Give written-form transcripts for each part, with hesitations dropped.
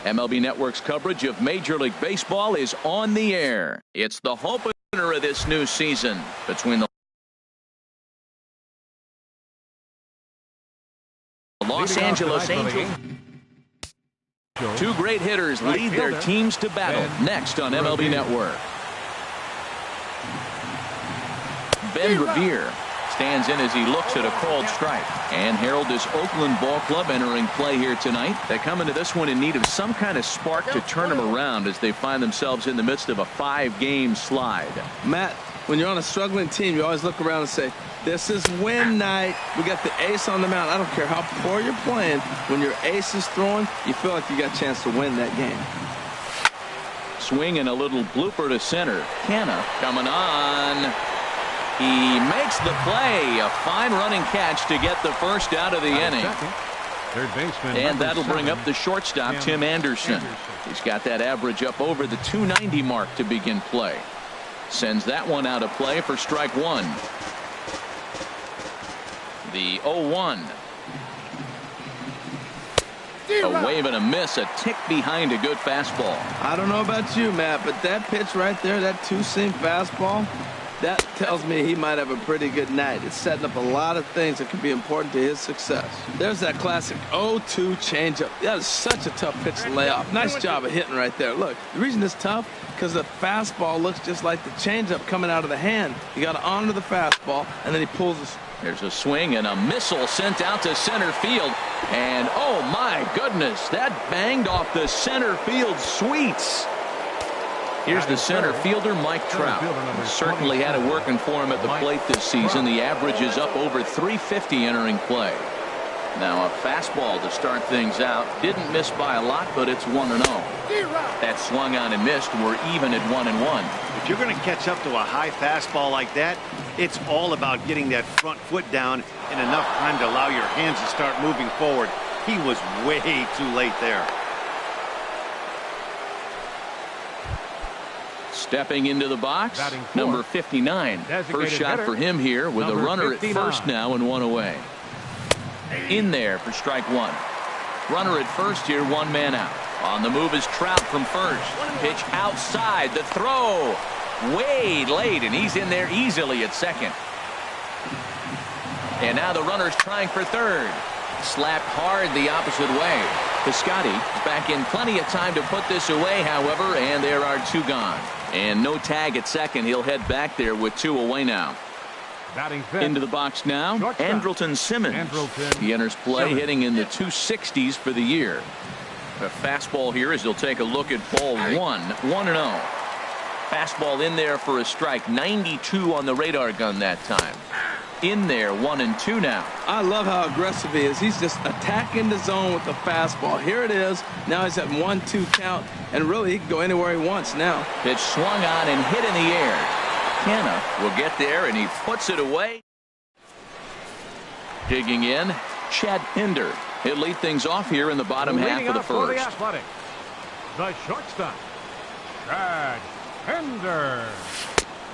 MLB Network's coverage of Major League Baseball is on the air. It's the home opener of this new season between the Los Angeles Angels. Two great hitters lead their teams to battle next on MLB Network. Ben Revere stands in as he looks at a called strike. And Harold, this Oakland ball club entering play here tonight. They come into this one in need of some kind of spark to turn them around as they find themselves in the midst of a 5-game slide. Matt, when you're on a struggling team, you always look around and say, this is win night. We got the ace on the mound. I don't care how poor you're playing. When your ace is throwing, you feel like you got a chance to win that game. Swing and a little blooper to center. Canna coming on. He makes the play. A fine running catch to get the first out of the inning. Third baseman, and that'll bring up the shortstop, Tim Anderson. He's got that average up over the 290 mark to begin play. Sends that one out of play for strike one. The 0-1. A wave and a miss, a tick behind a good fastball. I don't know about you, Matt, but that pitch right there, that two-seam fastball, that tells me he might have a pretty good night. It's setting up a lot of things that can be important to his success. There's that classic 0-2 changeup. That is such a tough pitch to lay off. Nice job of hitting right there. Look, the reason it's tough, because the fastball looks just like the changeup coming out of the hand. You got to honor the fastball, and then he pulls the... There's a swing and a missile sent out to center field. And, oh, my goodness, that banged off the center field sweets. Here's the center fielder, Mike Trout. Certainly had it working for him at the plate this season. The average is up over 350 entering play. Now a fastball to start things out. Didn't miss by a lot, but it's 1-0. That swung on and missed. We're even at 1-1. If you're going to catch up to a high fastball like that, it's all about getting that front foot down in enough time to allow your hands to start moving forward. He was way too late there. Stepping into the box, number 59. First shot for him here with a runner 59. At first now and one away. In there for strike one. Runner at first here, one man out. On the move is Trout from first. Pitch outside, the throw way late, and he's in there easily at second. And now the runner's trying for third. Slapped hard the opposite way. Piscotty is back in plenty of time to put this away, however, and there are two gone. And no tag at second. He'll head back there with two away now. Into the box now, Andrelton Simmons. He enters play hitting in the 260s for the year. A fastball here as he'll take a look at ball one. 1-0. Fastball in there for a strike. 92 on the radar gun that time. In there, 1-2 now. I love how aggressive he is. He's just attacking the zone with the fastball. Here it is. Now he's at 1-2 count, and really he can go anywhere he wants now. Pitch swung on and hit in the air. Canna will get there, and he puts it away. Digging in, Chad Pinder. He'll lead things off here in the bottom half of the first. The shortstop, Chad Pinder.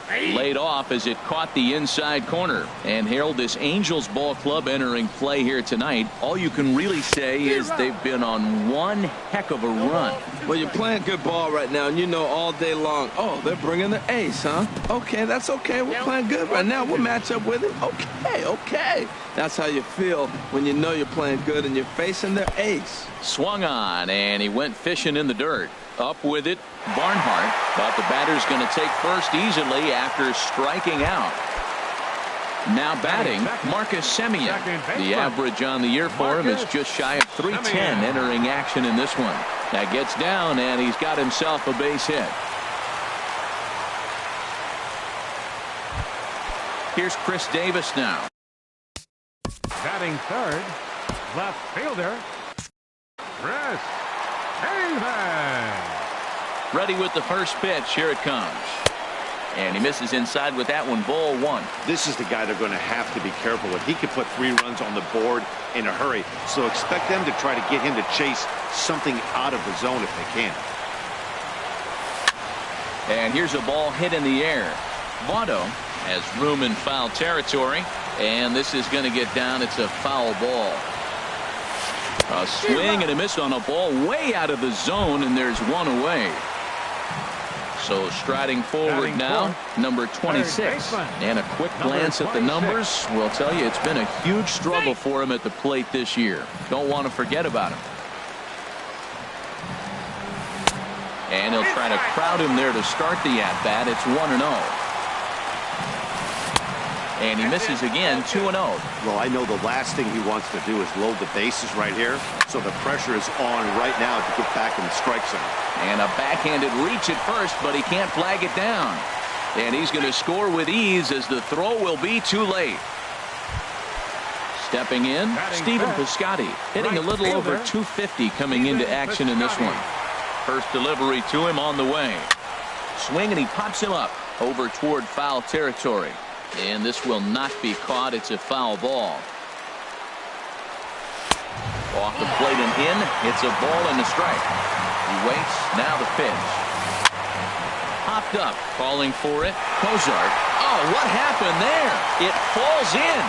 Laid off as it caught the inside corner. And Harold, this Angels ball club entering play here tonight, all you can really say is they've been on one heck of a run. Well, you're playing good ball right now, and you know all day long, oh, they're bringing the ace, huh? Okay, that's okay. We're playing good right now. We'll match up with him. Okay. That's how you feel when you know you're playing good and you're facing their ace. Swung on, and he went fishing in the dirt. Up with it, Barnhart, but the batter's going to take first easily after striking out. Now batting, Marcus Semien. The average on the year for him is just shy of 310 entering action in this one. That gets down, and he's got himself a base hit. Here's Chris Davis now. Batting third, left fielder, Chris Davis. Ready with the first pitch. Here it comes. And he misses inside with that one. Ball one. This is the guy they're going to have to be careful with. He could put 3 runs on the board in a hurry. So expect them to try to get him to chase something out of the zone if they can. And here's a ball hit in the air. Votto has room in foul territory. And this is going to get down. It's a foul ball. A swing and a miss on a ball way out of the zone, and there's one away. So striding forward now, number 26. And a quick glance at the numbers will tell you it's been a huge struggle for him at the plate this year. Don't want to forget about him. And he'll try to crowd him there to start the at-bat. It's 1-0. And he misses again, 2-0. Well, I know the last thing he wants to do is load the bases right here, so the pressure is on right now to get back in the strike zone. And a backhanded reach at first, but he can't flag it down. And he's going to score with ease as the throw will be too late. Stepping in, Stephen Piscotty, hitting a little over 250 coming into action in this one. First delivery to him on the way. Swing, and he pops him up over toward foul territory. And this will not be caught. It's a foul ball. Off the plate and in. It's a ball and a strike. He waits. Now the pitch. Popped up. Calling for it. Cozart. Oh, what happened there? It falls in.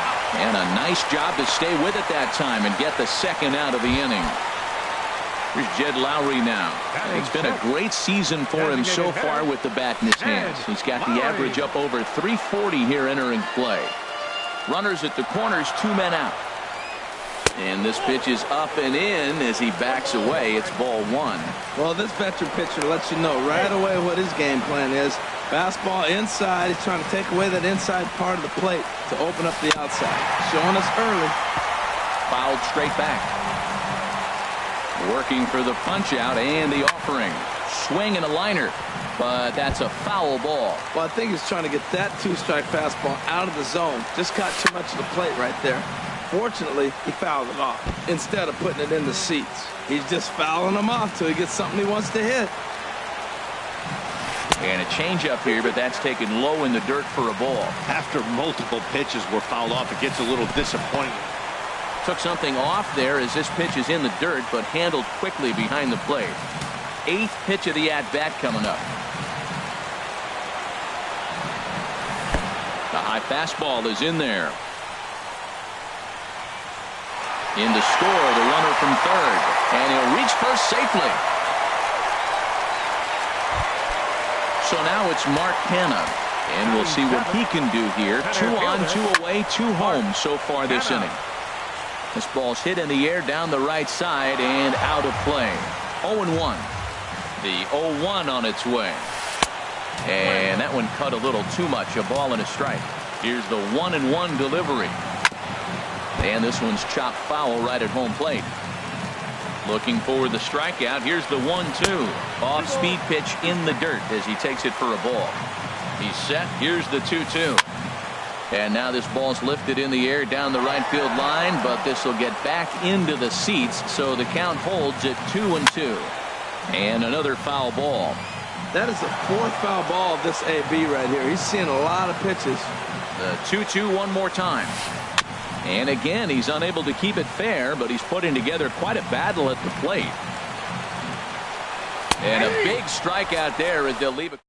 And a nice job to stay with it that time and get the second out of the inning. Here's Jed Lowry now. It's been a great season for him so far with the bat in his hands. He's got the average up over 340 here entering play. Runners at the corners, 2 men out. And this pitch is up and in as he backs away. It's ball 1. Well, this veteran pitcher lets you know right away what his game plan is. Fastball inside. He's trying to take away that inside part of the plate to open up the outside. Showing us early. Fouled straight back. Working for the punch out and the offering. Swing and a liner, but that's a foul ball. Well, I think he's trying to get that 2-strike fastball out of the zone. Just caught too much of the plate right there. Fortunately, he fouled it off instead of putting it in the seats. He's just fouling them off till he gets something he wants to hit. And a changeup here, but that's taken low in the dirt for a ball. After multiple pitches were fouled off, it gets a little disappointing. Took something off there as this pitch is in the dirt, but handled quickly behind the plate. 8th pitch of the at-bat coming up. The high fastball is in there. In to score, the runner from third. And he'll reach first safely. So now it's Mark Canha. And we'll see what he can do here. 2 on, 2 away, 2 home so far this inning. This ball's hit in the air down the right side and out of play. 0-1. The 0-1 on its way. And that one cut a little too much. A ball and a strike. Here's the 1-1 delivery. And this one's chopped foul right at home plate. Looking for the strikeout. Here's the 1-2. Off-speed pitch in the dirt as he takes it for a ball. He's set. Here's the 2-2. And now this ball's lifted in the air down the right field line, but this will get back into the seats, so the count holds at 2-2. And another foul ball. That is the 4th foul ball of this AB right here. He's seeing a lot of pitches. The 2-2 one more time. And again, he's unable to keep it fair, but he's putting together quite a battle at the plate. And a big strikeout there as they'll leave it.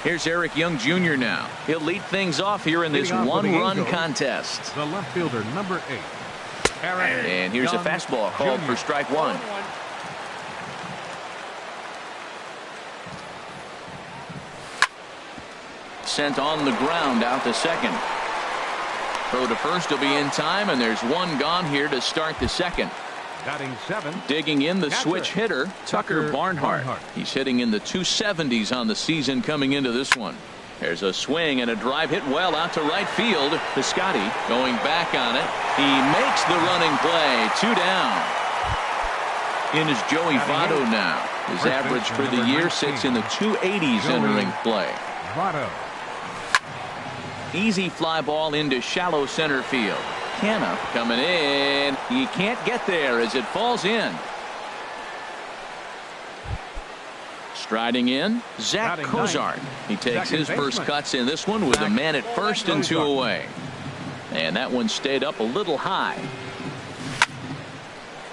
Here's Eric Young Jr. now. He'll lead things off here in this one-run contest. The left fielder, number 8. Eric and here's Young a fastball called Jr. for strike 1. Sent on the ground out to second. Throw to first will be in time, and there's one gone here to start the second. Batting 7. Digging in the switch hitter, Tucker Barnhart. He's hitting in the 270s on the season coming into this one. There's a swing and a drive hit well out to right field. Piscotty going back on it. He makes the running play. 2 down. In is Joey Votto now. His average for the year sits in the 280s entering play. Votto. Easy fly ball into shallow center field. Canha coming in. He can't get there as it falls in. Striding in, Zach Cozart. He takes his first cuts in this one with a man at first and 2 away. And that one stayed up a little high.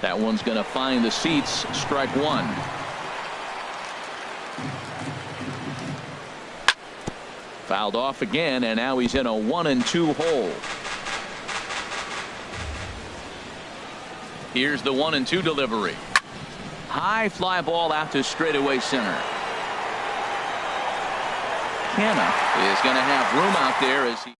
That one's going to find the seats. Strike 1. Fouled off again, and now he's in a 1-2 hole. Here's the 1-2 delivery. High fly ball out to straightaway center. Canna is going to have room out there as he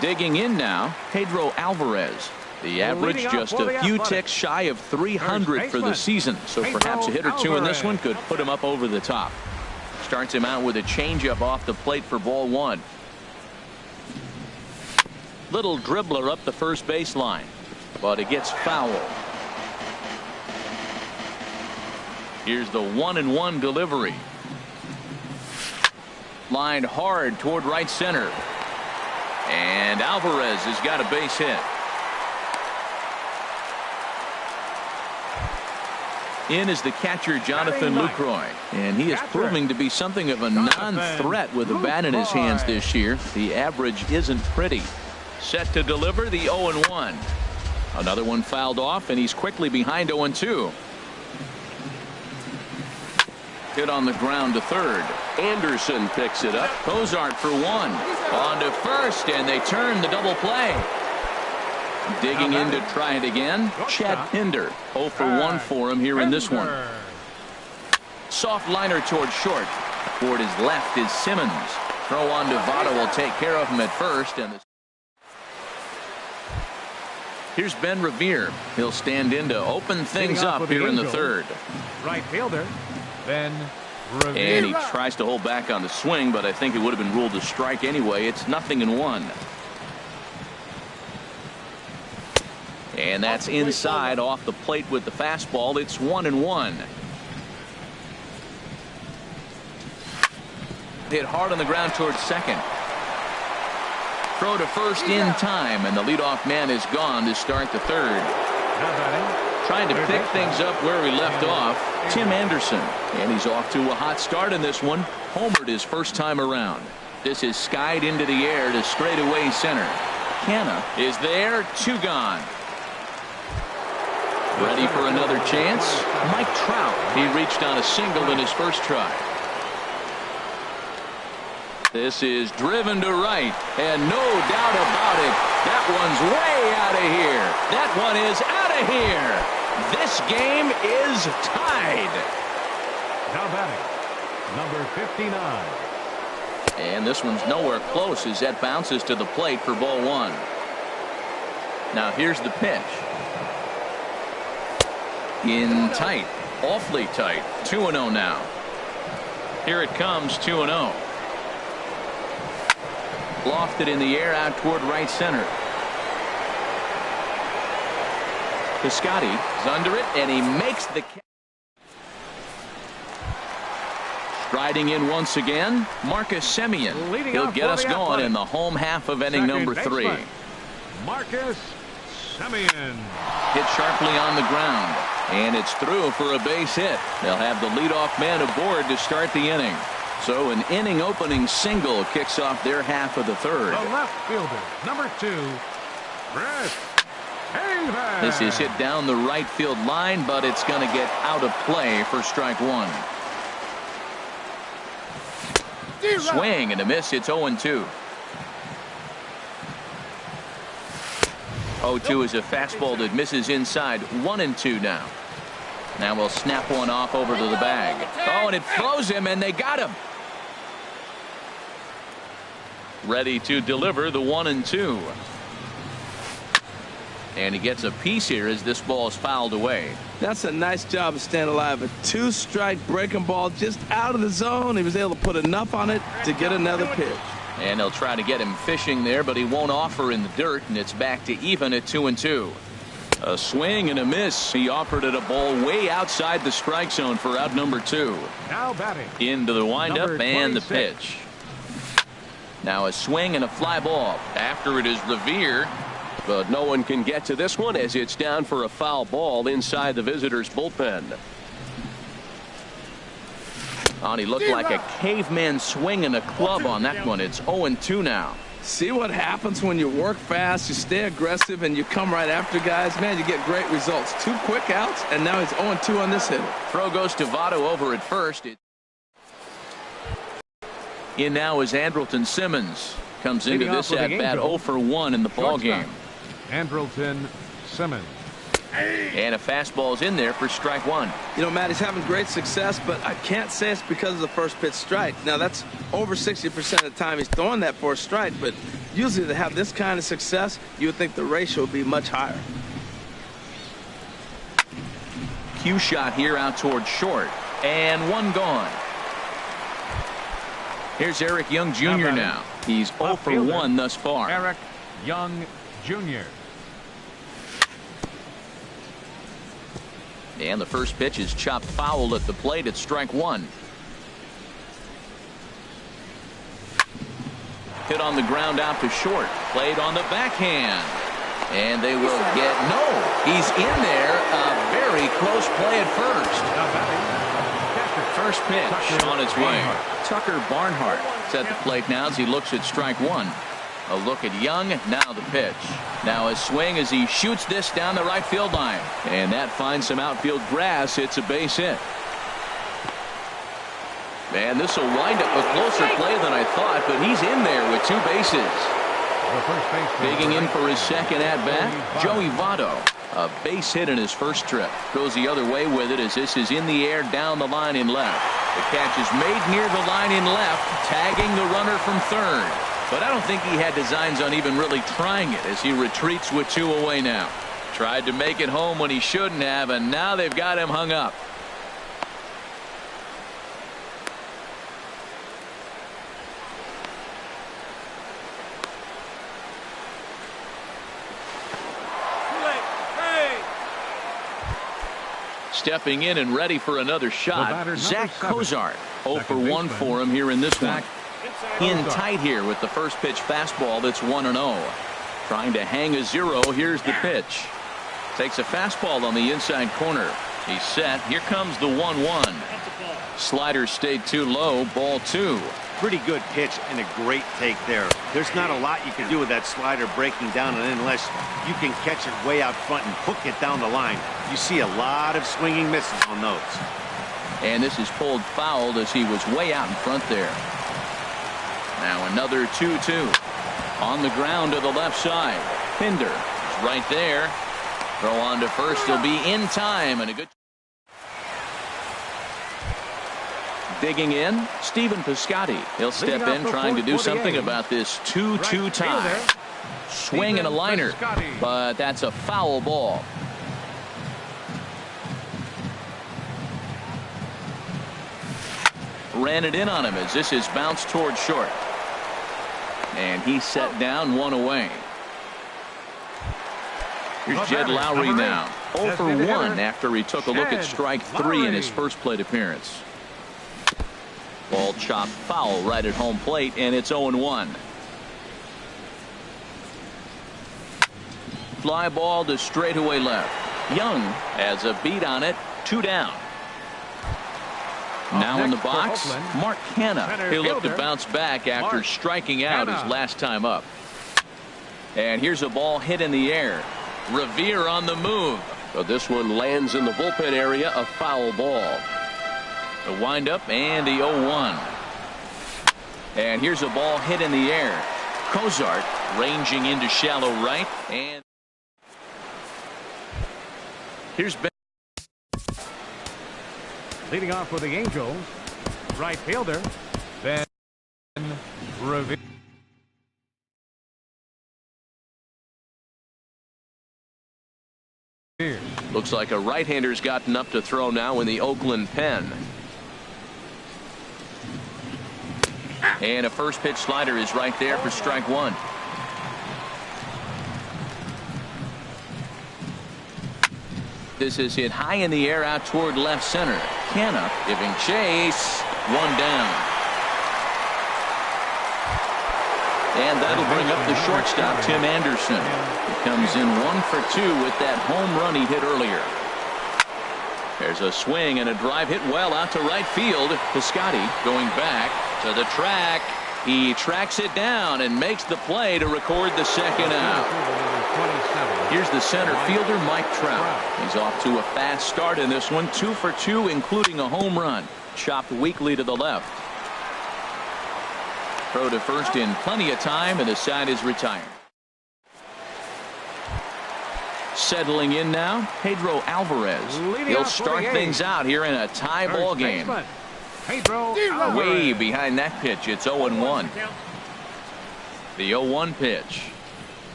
digging in now. Pedro Alvarez. The average just a few ticks shy of 300 for the season, so perhaps a hit or two in this one could put him up over the top. Starts him out with a changeup off the plate for ball one. Little dribbler up the first baseline, but it gets foul. Here's the 1-1 delivery. Lined hard toward right center. And Alvarez has got a base hit. In is the catcher, Jonathan Lucroy, and he is proving to be something of a non-threat with a bat in his hands this year. The average isn't pretty. Set to deliver the 0-1. Another one fouled off, and he's quickly behind 0-2. Hit on the ground to third. Anderson picks it up. Cozart for one. On to first, and they turn the double play. Digging in to try it again. Chad Pinder. 0 for 1 for him here in this one. Soft liner toward short. Toward his left is Simmons. Throw on to Votto will take care of him at first. And here's Ben Revere. He'll stand in to open things up here in the third. Right fielder, Ben Revere. And he tries to hold back on the swing, but I think it would have been ruled a strike anyway. It's 0-1. And that's inside off the plate with the fastball. It's 1-1. Hit hard on the ground towards second. Throw to first in time, and the leadoff man is gone to start the third. Trying to pick things up where we left off, Tim Anderson. And he's off to a hot start in this one. Homered his first time around. This is skied into the air to straightaway center. Canna is there, 2 gone. Ready for another chance. Mike Trout. He reached on a single in his first try. This is driven to right, and no doubt about it, that one's way out of here. That one is out of here. This game is tied. Now batting, number 59. And this one's nowhere close as that bounces to the plate for ball one. Now here's the pitch. In tight, awfully tight. 2-0 now. Here it comes, 2-0. Lofted in the air out toward right center. Piscotty is under it, and he makes the catch. Striding in once again, Marcus Semien. He'll get us going in the home half of inning number 3. Marcus Semien. Hit sharply on the ground, and it's through for a base hit. They'll have the leadoff man aboard to start the inning. So an inning opening single kicks off their half of the third. The left fielder, number 2, Brett Haven. This is hit down the right field line, but it's going to get out of play for strike one. Swing and a miss. It's 0-2. 0-2 is a fastball that misses inside. 1-2 now. Now we'll snap one off over to the bag. Oh, and it throws him, and they got him. Ready to deliver the 1-2. And he gets a piece here as this ball is fouled away. That's a nice job of staying alive. A 2-strike breaking ball just out of the zone. He was able to put enough on it to get another pitch. And they'll try to get him fishing there, but he won't offer in the dirt, and it's back to even at 2-2. A swing and a miss. He offered it a ball way outside the strike zone for out number 2. Now batting. Into the windup and the pitch. Now a swing and a fly ball. After it is Revere. But no one can get to this one as it's down for a foul ball inside the visitors' bullpen. Oh, he looked like a caveman swinging a club on that one. It's 0-2 now. See what happens when you work fast, you stay aggressive, and you come right after guys. Man, you get great results. 2 quick outs, and now he's 0-2 on this hitter. Throw goes to Votto over at first. In now is Andrelton Simmons. Comes into this at bat 0 for 1 in the ball game. Andrelton Simmons. And a fastball's in there for strike one. You know, Matt, he's having great success, but I can't say it's because of the first pitch strike. Now, that's over 60% of the time he's throwing that for a strike, but usually to have this kind of success, you would think the ratio would be much higher. Cue shot here out towards short. And one gone. Here's Eric Young Jr. now. He's 0 for 1 thus far. Eric Young Jr. And the first pitch is chopped foul at the plate at strike one. Hit on the ground out to short. Played on the backhand. And they will get no. He's in there. A very close play at first. First pitch on its way. Tucker Barnhart is at the plate now as he looks at strike one. A look at Young. Now the pitch. Now a swing as he shoots this down the right field line. And that finds some outfield grass. It's a base hit. Man, this will wind up a closer play than I thought, but he's in there with two bases. Digging in for his second at-bat, Joey Votto. A base hit in his first trip. Goes the other way with it as this is in the air down the line in left. The catch is made near the line in left, tagging the runner from third. But I don't think he had designs on even really trying it as he retreats with two away now. Tried to make it home when he shouldn't have, and now they've got him hung up. Stepping in and ready for another shot, Zach Cozart. 0 for 1 for him here in this one. In tight here with the first pitch fastball that's 1-0. Trying to hang a 0. Here's the pitch. Takes a fastball on the inside corner. He's set. Here comes the 1-1. Slider stayed too low. Ball 2. Pretty good pitch and a great take there. There's not a lot you can do with that slider breaking down, and unless you can catch it way out front and hook it down the line, you see a lot of swinging misses on those. And this is pulled foul as he was way out in front there. Now another 2-2. On the ground to the left side. Pinder is right there. Throw on to first. He'll be in time, and a good. Digging in, Stephen Piscotty. He'll step in trying to do something about this 2-2 tie. Swing and a liner, but that's a foul ball. Ran it in on him as this is bounced towards short. And he's set down, one away. Here's Jed Lowry now. 0 for 1 after he took a look at strike 3 in his first plate appearance. Ball chopped foul right at home plate, and it's 0-1. Fly ball to straightaway left. Young has a beat on it. 2 down. Now in the box, Mark Canha. He'll look to bounce back after striking out his last time up. And here's a ball hit in the air. Revere on the move. So this one lands in the bullpen area, a foul ball. The windup and the 0-1. And here's a ball hit in the air. Cozart ranging into shallow right. And here's Ben. Leading off for the Angels, right fielder, Ben Revere. Looks like a right-hander's gotten up to throw now in the Oakland pen. And a first pitch slider is right there for strike 1. This is hit high in the air out toward left center. Canha giving chase. 1 down. And that'll bring up the shortstop, Tim Anderson. He comes in 1 for 2 with that home run he hit earlier. There's a swing and a drive hit well out to right field. Piscotty going back to the track. He tracks it down and makes the play to record the second out. Here's the center fielder, Mike Trout. He's off to a fast start in this one. 2 for 2, including a home run. Chopped weakly to the left. Throw to first in plenty of time, and the side is retired. Settling in now, Pedro Alvarez. He'll start things out here in a tie ball game. Way behind that pitch. It's 0-1. The 0-1 pitch.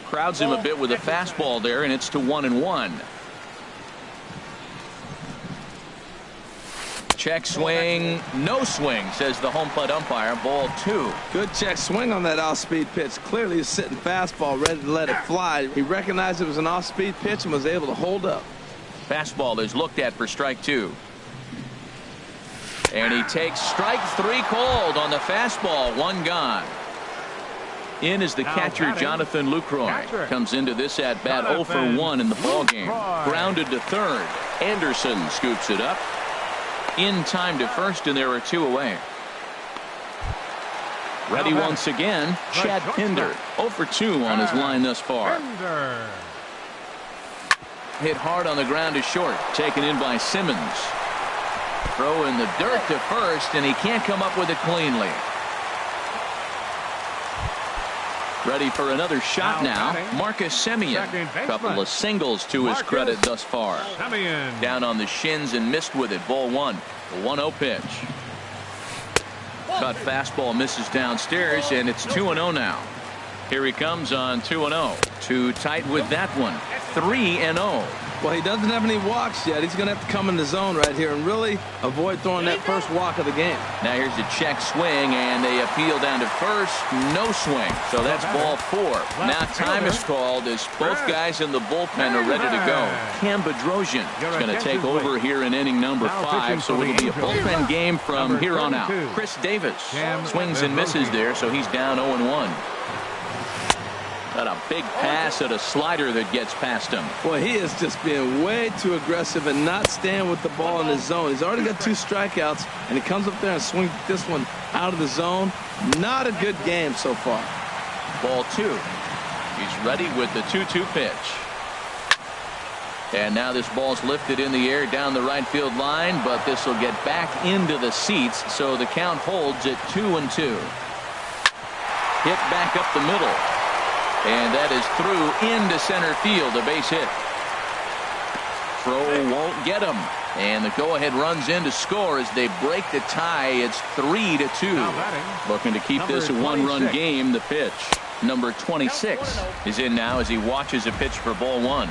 Crowds him a bit with a fastball there, and it's to 1-1. Check swing, no swing, says the home plate umpire. Ball 2. Good check swing on that off-speed pitch. Clearly he's sitting fastball, ready to let it fly. He recognized it was an off-speed pitch and was able to hold up. Fastball is looked at for strike 2. And he takes strike 3 called on the fastball. 1 gone. In is the catcher, Jonathan Lucroy. Comes into this at bat 0 for 1 in the ballgame. Grounded to third. Anderson scoops it up. In time to first, and there are 2 away. Ready once again, Chad Pinder. 0 for 2 on his line thus far. Hit hard on the ground to short. Taken in by Simmons. Throw in the dirt to first, and he can't come up with it cleanly. Ready for another shot now. Marcus Semien. Couple of singles to his credit thus far. Down on the shins and missed with it. Ball 1. The 1-0 pitch. Cut fastball misses downstairs, and it's 2-0 now. Here he comes on 2-0. Too tight with that one. 3-0. Well, he doesn't have any walks yet. He's going to have to come in the zone right here and really avoid throwing that first walk of the game. Now here's the check swing, and they appeal down to first. No swing. So that's ball 4. Now time is called as both guys in the bullpen are ready to go. Cam Bedrosian is going to take over here in inning number 5, so it'll be a bullpen game from here on out. Chris Davis swings and misses there, so he's down 0-1. Got a big pass at a slider that gets past him. Boy, he is just being way too aggressive and not staying with the ball in his zone. He's already got 2 strikeouts, and he comes up there and swings this one out of the zone. Not a good game so far. Ball 2. He's ready with the 2-2 pitch. And now this ball's lifted in the air down the right field line, but this will get back into the seats, so the count holds at 2-2. Hit back up the middle. And that is through into center field, a base hit. Throw won't get him. And the go-ahead runs in to score as they break the tie. It's 3-2. Looking to keep this a 1-run game. The pitch. Number 26 is in now as he watches a pitch for ball 1.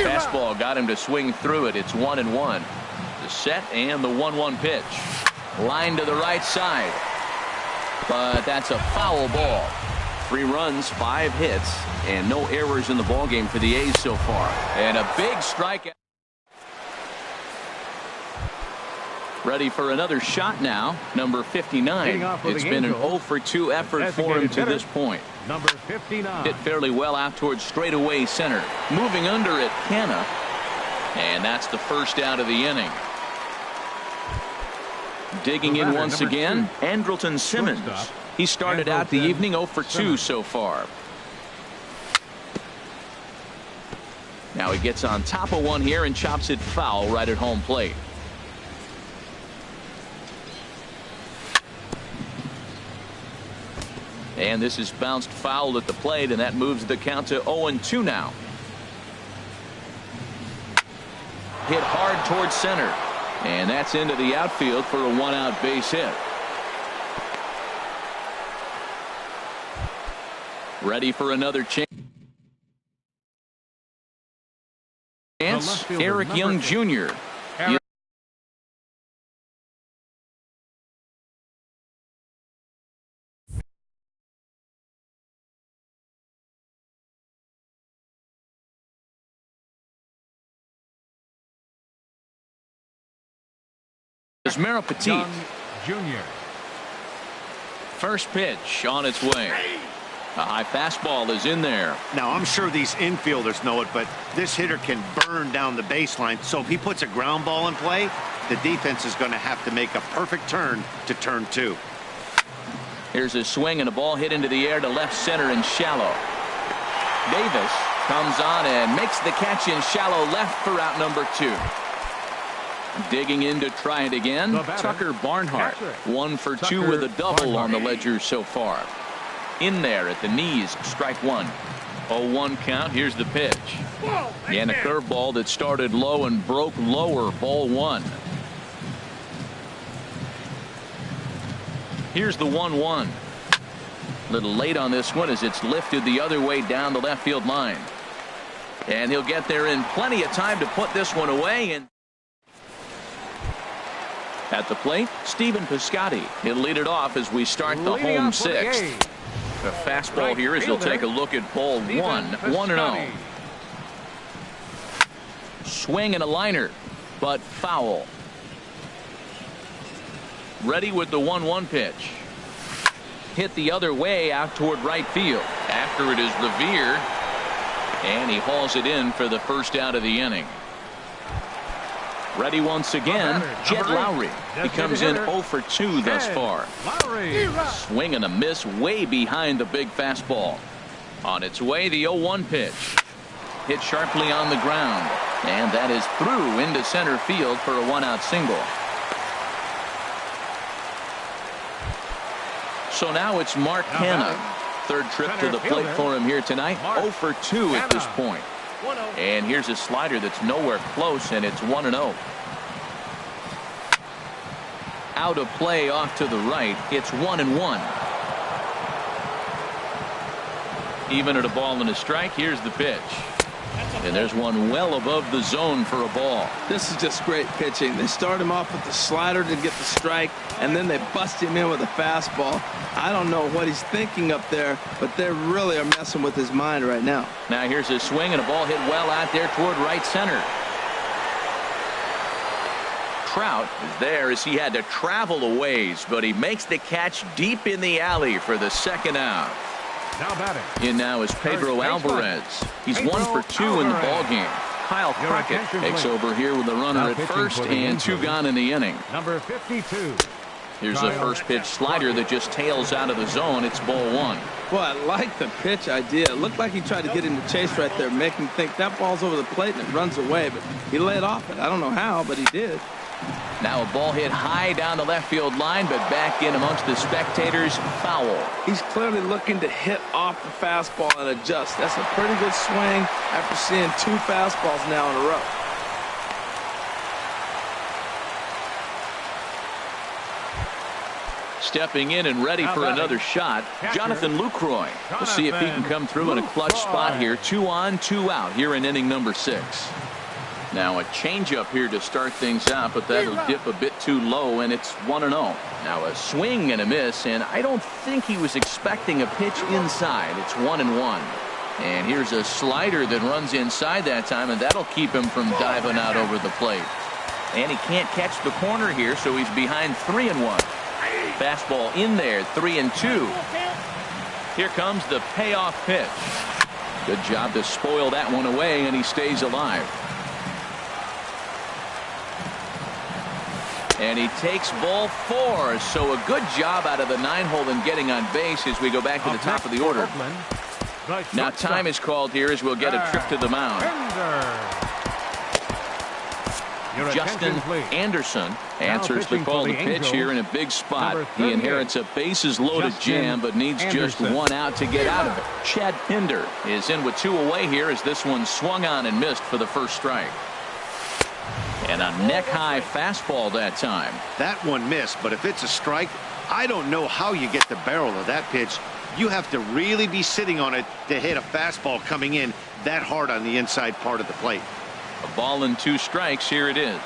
Fastball got him to swing through it. It's 1-1. The set and the 1-1 pitch. Line to the right side. But that's a foul ball. 3 runs, 5 hits, and no errors in the ballgame for the A's so far. And a big strikeout. Ready for another shot now. Number 59. It's been an 0 for 2 effort for him to this point. Number 59. Hit fairly well out towards straightaway center. Moving under it, Canna. And that's the first out of the inning. Digging in once again, Andrelton Simmons. He started out the evening 0 for 2 so far. Now he gets on top of one here and chops it foul right at home plate. And this is bounced foul at the plate, and that moves the count to 0-2 now. Hit hard towards center. And that's into the outfield for a 1-out base hit. Ready for another chance. Eric Young Jr. Mero Petit. Jr. First pitch on its way. A high fastball is in there. Now, I'm sure these infielders know it, but this hitter can burn down the baseline. So if he puts a ground ball in play, the defense is going to have to make a perfect turn to turn 2. Here's a swing and a ball hit into the air to left center and shallow. Davis comes on and makes the catch in shallow left for out number 2. Digging in to try it again, Tucker Barnhart. 1 for 2 with a double on the ledger so far. in there at the knees, strike one. 0-1 count. Here's the pitch. And a curveball that started low and broke lower, ball one. Here's the 1-1. A little late on this one as it's lifted the other way down the left field line. And he'll get there in plenty of time to put this one away. And at the plate, Stephen Piscotty. He'll lead it off as we start the home sixth. A fastball here as he'll take a look at ball one. 1-0. Swing and a liner, but foul. Ready with the 1-1 pitch. Hit the other way out toward right field. After it is Revere. And he hauls it in for the first out of the inning. Ready once again, Jed Lowry. He comes in 0 for 2 thus far. Swing and a miss way behind the big fastball. On its way, the 0-1 pitch. Hit sharply on the ground. And that is through into center field for a 1-out single. So now it's Mark Hanna. Third trip to the plate for him here tonight. 0 for 2 at this point. And here's a slider that's nowhere close, and it's 1-0. Out of play off to the right. It's 1-1. Even at a ball and a strike. Here's the pitch. And there's one well above the zone for a ball. This is just great pitching. They start him off with the slider to get the strike, and then they bust him in with a fastball. I don't know what he's thinking up there, but they really are messing with his mind right now. Now here's a swing and a ball hit well out there toward right center. Trout is there as he had to travel a ways, but he makes the catch deep in the alley for the second out. Now batting. In now is Pedro Alvarez. He's 1 for 2 in the ballgame. Kyle Crockett takes over here with a runner at first and 2 gone in the inning. Number 52. Here's the first pitch slider that just tails out of the zone. It's ball one. Well, I like the pitch idea. It looked like he tried to get him to chase right there, make him think that ball's over the plate and it runs away, but he laid off it. I don't know how, but he did. Now a ball hit high down the left field line, but back in amongst the spectators. Foul. He's clearly looking to hit off the fastball and adjust. That's a pretty good swing after seeing 2 fastballs now in a row. Stepping in and ready for another shot, Jonathan Lucroy. We'll see if he can come through in a clutch spot here. 2 on, 2 out here in inning number 6. Now a changeup here to start things out, but that'll dip a bit too low, and it's 1-0. Now a swing and a miss, and I don't think he was expecting a pitch inside. It's 1-1. And here's a slider that runs inside that time, and that'll keep him from diving out over the plate. And he can't catch the corner here, so he's behind 3-1. Fastball in there, 3-2. Here comes the payoff pitch. Good job to spoil that one away, and he stays alive. And he takes ball 4. So a good job out of the 9-hole in getting on base as we go back to the top of the order. Now time is called here as we'll get a trip to the mound. Justin Anderson answers the call to pitch here in a big spot. He inherits a bases loaded jam, but needs just 1 out to get out of it. Chad Pinder is in with 2 away here as this one swung on and missed for the first strike. And a neck-high fastball that time. That one missed, but if it's a strike, I don't know how you get the barrel of that pitch. You have to really be sitting on it to hit a fastball coming in that hard on the inside part of the plate. A ball and 2 strikes. Here it is.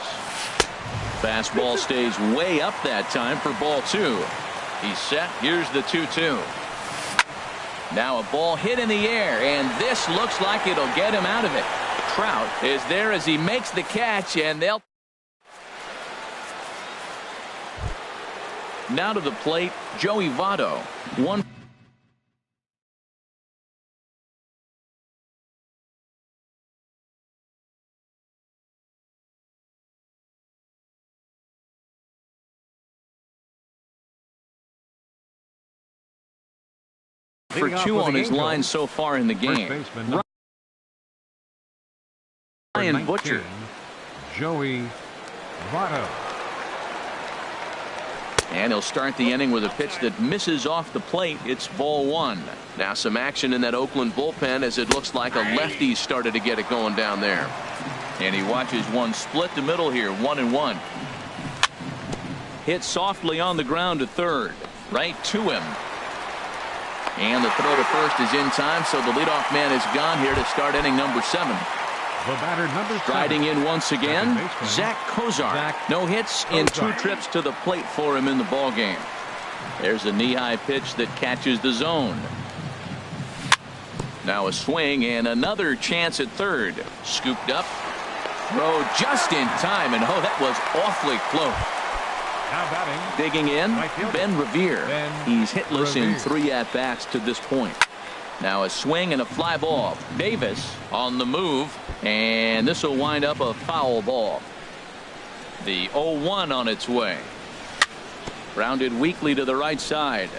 Fastball stays way up that time for ball 2. He's set. Here's the 2-2. Now a ball hit in the air, and this looks like it'll get him out of it. Trout is there as he makes the catch, and they'll. Now to the plate, Joey Votto. 1 for 2 on his line so far in the game. Ryan Butcher. Joey Votto. And he'll start the inning with a pitch that misses off the plate. It's ball one. Now some action in that Oakland bullpen as it looks like a lefty started to get it going down there. And he watches one split the middle here, 1-1. Hit softly on the ground to third. Right to him. And the throw to first is in time, so the leadoff man is gone here to start inning number 7. The batter number 7. Striding in once again, Zach Kozar. No hits in 2 trips to the plate for him in the ballgame. There's a knee-high pitch that catches the zone. Now a swing and another chance at third. Scooped up. Throw just in time, and oh, that was awfully close. Now batting. Digging in, Ben Revere. He's hitless Revere. in 3 at-bats to this point. Now a swing and a fly ball. Davis on the move, and this will wind up a foul ball. The 0-1 on its way. Grounded weakly to the right side.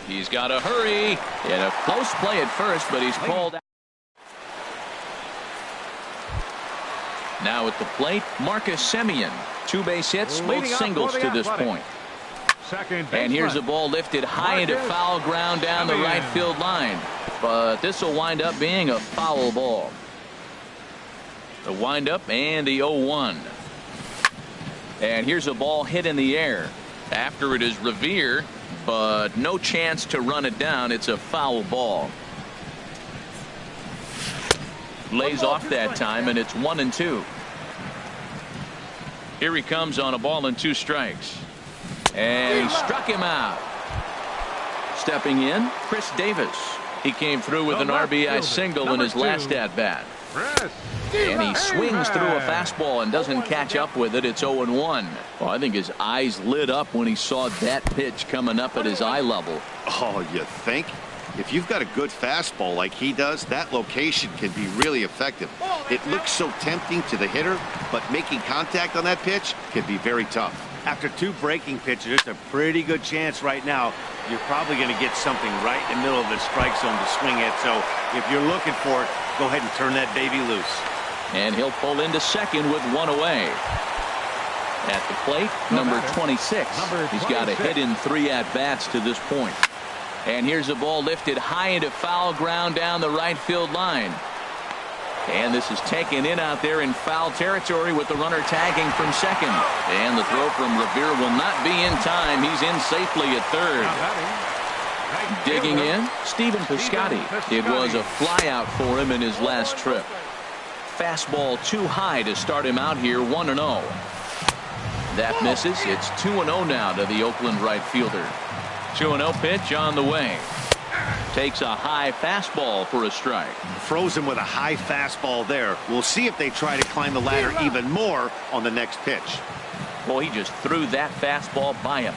He's got to hurry. In a close play at first, but he's called out. Now at the plate, Marcus Semien. 2 base hits, both singles to this point. And here's a ball lifted high into foul ground down the right field line. But this will wind up being a foul ball. The windup and the 0-1. And here's a ball hit in the air. After it is Revere, but no chance to run it down. It's a foul ball. Lays off that time, and it's 1-2. Here he comes on a ball and 2 strikes. And he struck him out. Stepping in, Chris Davis. He came through with an RBI single in his last at-bat. And he swings through a fastball and doesn't catch up with it. It's 0-1. Well, I think his eyes lit up when he saw that pitch coming up at his eye level. Oh, you think? If you've got a good fastball like he does, that location can be really effective. It looks so tempting to the hitter, but making contact on that pitch can be very tough. After 2 breaking pitches, it's a pretty good chance right now you're probably going to get something right in the middle of the strike zone to swing at. So if you're looking for it, go ahead and turn that baby loose. And he'll pull into second with 1 away. At the plate, number 26. He's got a hit in 3 at-bats to this point. And here's a ball lifted high into foul ground down the right field line. And this is taken in out there in foul territory with the runner tagging from second. And the throw from Revere will not be in time. He's in safely at third. Digging in, Stephen Piscotty. It was a flyout for him in his last trip. Fastball too high to start him out here, 1-0. That misses. It's 2-0 now to the Oakland right fielder. 2-0 pitch on the way. Takes a high fastball for a strike. Froze him with a high fastball there. We'll see if they try to climb the ladder even more on the next pitch. Boy, he just threw that fastball by him.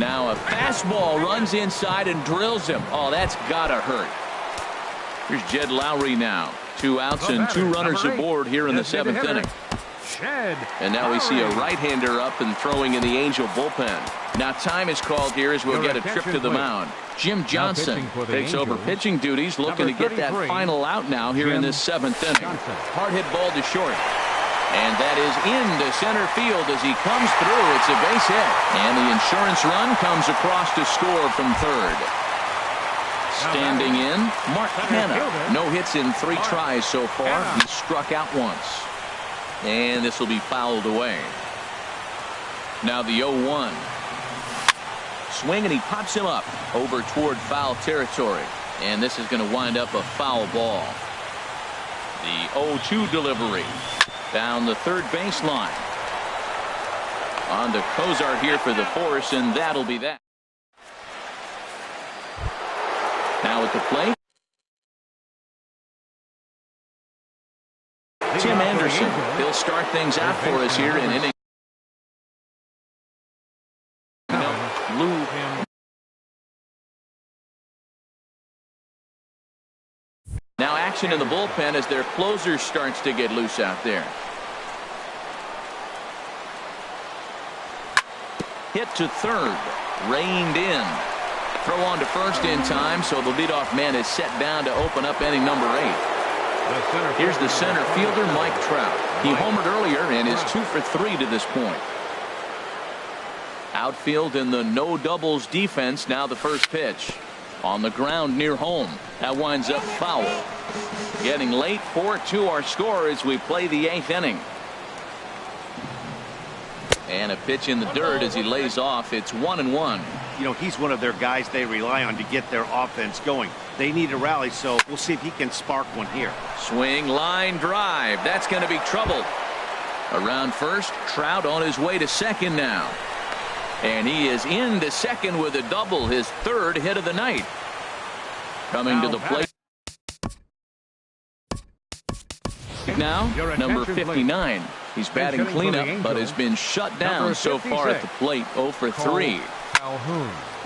Now a fastball runs inside and drills him. Oh, that's gotta hurt. Here's Jed Lowry now. 2 outs and 2 runners aboard here in the 7th inning. And now we see a right-hander up and throwing in the Angel bullpen. Now time is called here as we'll get a trip to the mound. Jim Johnson takes over pitching duties, looking to get that final out now here in this 7th inning. Hard hit ball to short. And that is into center field as he comes through. It's a base hit. And the insurance run comes across to score from third. Standing in, Mark Hanna. No hits in 3 tries so far. He struck out once. And this will be fouled away. Now the 0-1. Swing and he pops him up over toward foul territory. And this is going to wind up a foul ball. The 0-2 delivery down the third baseline. On to Kozar here for the force, and that'll be that. Now at the plate, Tim Anderson. He'll start things out for us here in inning. Now action in the bullpen as their closer starts to get loose out there. Hit to third. Reined in. Throw on to first in time, so the leadoff man is set down to open up inning number 8. Here's the center fielder, Mike Trout. He homered earlier and is 2 for 3 to this point. Outfield in the no doubles defense. Now the first pitch on the ground near home. That winds up foul. Getting late. 4-2 our score as we play the 8th inning. And a pitch in the dirt as he lays off. It's 1-1. You know, he's one of their guys they rely on to get their offense going. They need a rally, so we'll see if he can spark one here. Swing, line drive. That's going to be trouble. Around first, Trout on his way to second now. And he is into second with a double, his 3rd hit of the night. Coming to the plate now, number 59. He's batting cleanup, but has been shut down so far at the plate. 0 for 3.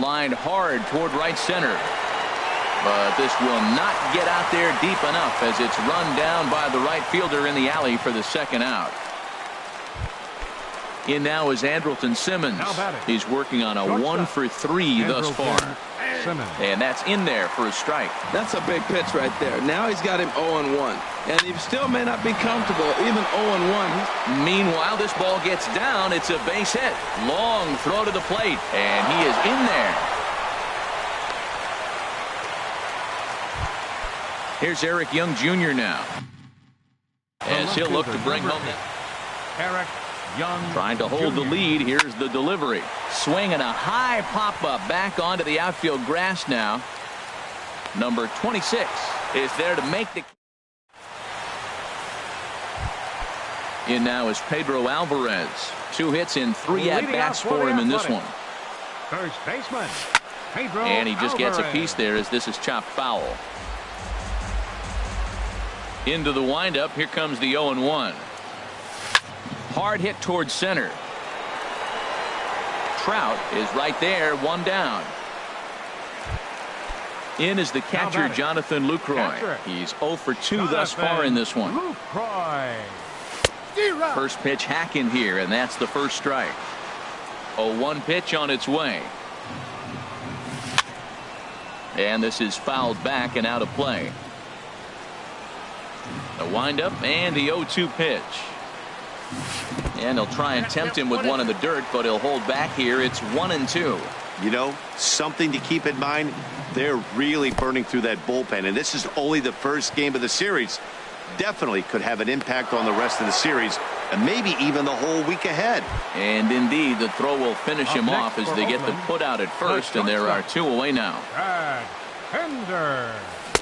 Lined hard toward right center. But this will not get out there deep enough as it's run down by the right fielder in the alley for the 2nd out. In now is Andrelton Simmons. He's working on a 1 for 3 thus far. And that's in there for a strike. That's a big pitch right there. Now he's got him 0-1. And he still may not be comfortable, even 0-1. Meanwhile, this ball gets down. It's a base hit. Long throw to the plate. And he is in there. Here's Eric Young Jr. now. As he'll look to bring home Eric Young trying to hold the lead. Here's the delivery. Swing and a high pop-up back onto the outfield grass now. Number 26 is there to make the... In now is Pedro Alvarez. 2 hits in 3 at-bats for him in this one. First baseman, Pedro And he just gets a Alvarez. piece there as this is chopped foul. Into the windup. Here comes the 0-1. Hard hit towards center. Trout is right there, 1 down. In is the catcher, Jonathan Lucroy. He's 0 for 2 thus far in this one. Lucroy. First pitch hack in here, and that's the first strike. 0-1 pitch on its way. And this is fouled back and out of play. The windup and the 0-2 pitch. And they'll try and tempt him with one in the dirt, but he'll hold back here. It's 1-2. You know, something to keep in mind, they're really burning through that bullpen, and this is only the first game of the series. Definitely could have an impact on the rest of the series, and maybe even the whole week ahead. And indeed, the throw will finish him off as they get the put out at first, and there are 2 away now.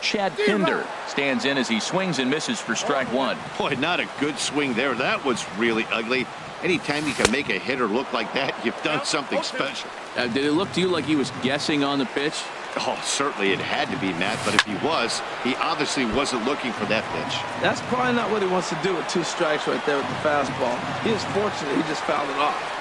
Chad Pinder stands in as he swings and misses for strike 1. Boy, not a good swing there. That was really ugly. Anytime you can make a hitter look like that, you've done something special. Did it look to you like he was guessing on the pitch? Oh, certainly it had to be, Matt, but if he was, he obviously wasn't looking for that pitch. That's probably not what he wants to do with 2 strikes right there with the fastball. He is fortunate he just fouled it off.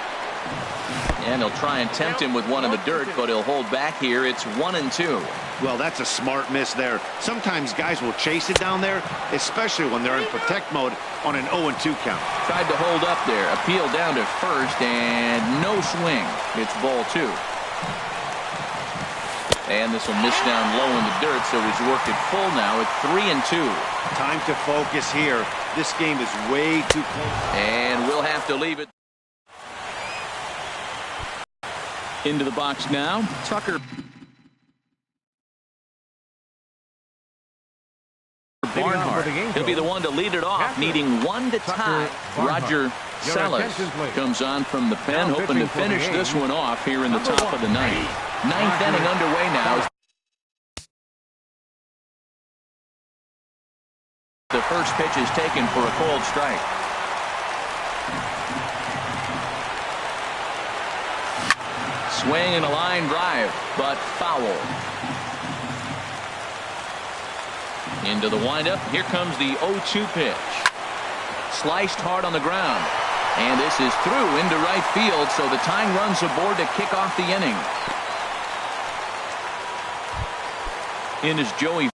And he'll try and tempt him with one in the dirt, but he'll hold back here. It's 1-2. Well, that's a smart miss there. Sometimes guys will chase it down there, especially when they're in protect mode on an 0-2 count. Tried to hold up there. Appeal down to first, and no swing. It's ball 2. And this will miss down low in the dirt, so he's worked it full now at 3-2. Time to focus here. This game is way too close. And we'll have to leave it. Into the box now. Tucker. Barnhart. He'll be the one to lead it off, needing 1 to tie. Roger Salas comes on from the pen, hoping to finish this one off here in the top of the 9th. 9th inning underway now. The first pitch is taken for a cold strike. Swing and a line drive, but foul. Into the windup. Here comes the 0-2 pitch. Sliced hard on the ground. And this is through into right field, so the tying runs aboard to kick off the inning. In is Joey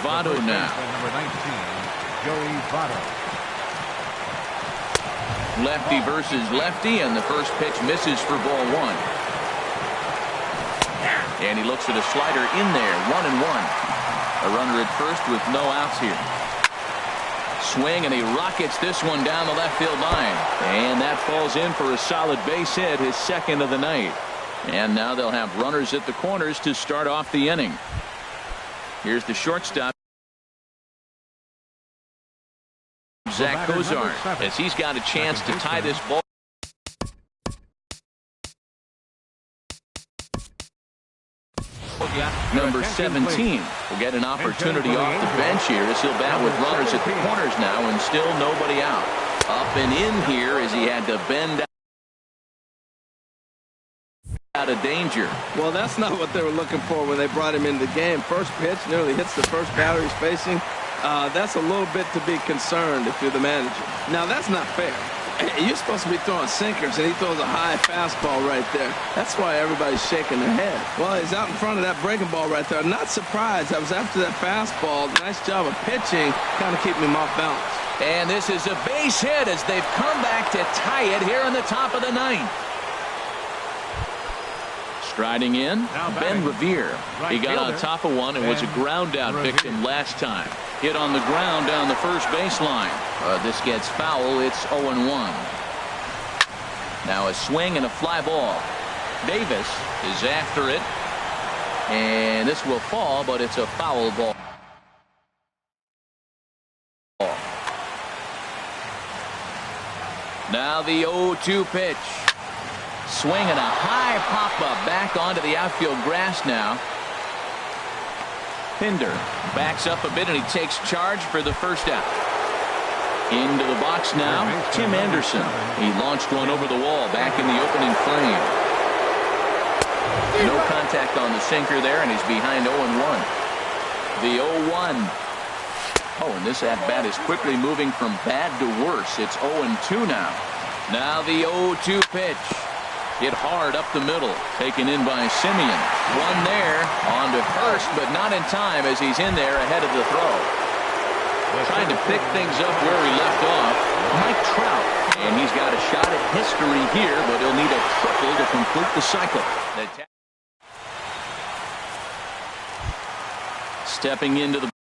Votto now. Number 19, Joey Votto. Lefty versus lefty, and the first pitch misses for ball 1. And he looks at a slider in there, 1-1. A runner at first with no outs here. Swing, and he rockets this one down the left field line. And that falls in for a solid base hit, his second of the night. And now they'll have runners at the corners to start off the inning. Here's the shortstop, Zach Cozart, as he's got a chance to tie this ball. Number 17 will get an opportunity off the bench here as he'll bat with runners at the corners now, and still nobody out. Up and in here as he had to bend out of danger. Well, that's not what they were looking for when they brought him into the game. First pitch nearly hits the first batter he's facing. That's a little bit to be concerned if you're the manager. Now, that's not fair. You're supposed to be throwing sinkers, and he throws a high fastball right there. That's why everybody's shaking their head. Well, he's out in front of that breaking ball right there. Not surprised. I was after that fastball. Nice job of pitching, kind of keeping him off balance. And this is a base hit as they've come back to tie it here in the top of the ninth. Striding in, Ben Revere. He got on top of one and was a ground out victim last time. Hit on the ground down the first baseline. This gets foul. It's 0-1. Now a swing and a fly ball. Davis is after it. And this will fall, but it's a foul ball. Now the 0-2 pitch. Swing and a high pop-up back onto the outfield grass now. Pinder backs up a bit and he takes charge for the first out. Into the box now, Tim Anderson. He launched one over the wall back in the opening frame. No contact on the sinker there, and he's behind 0-1. The 0-1. Oh, and this at-bat is quickly moving from bad to worse. It's 0-2 now. Now the 0-2 pitch. Hit hard up the middle, taken in by Simeon. One there, on to first, but not in time as he's in there ahead of the throw. Trying to pick things up where he left off, Mike Trout. And he's got a shot at history here, but he'll need a triple to complete the cycle. Stepping into the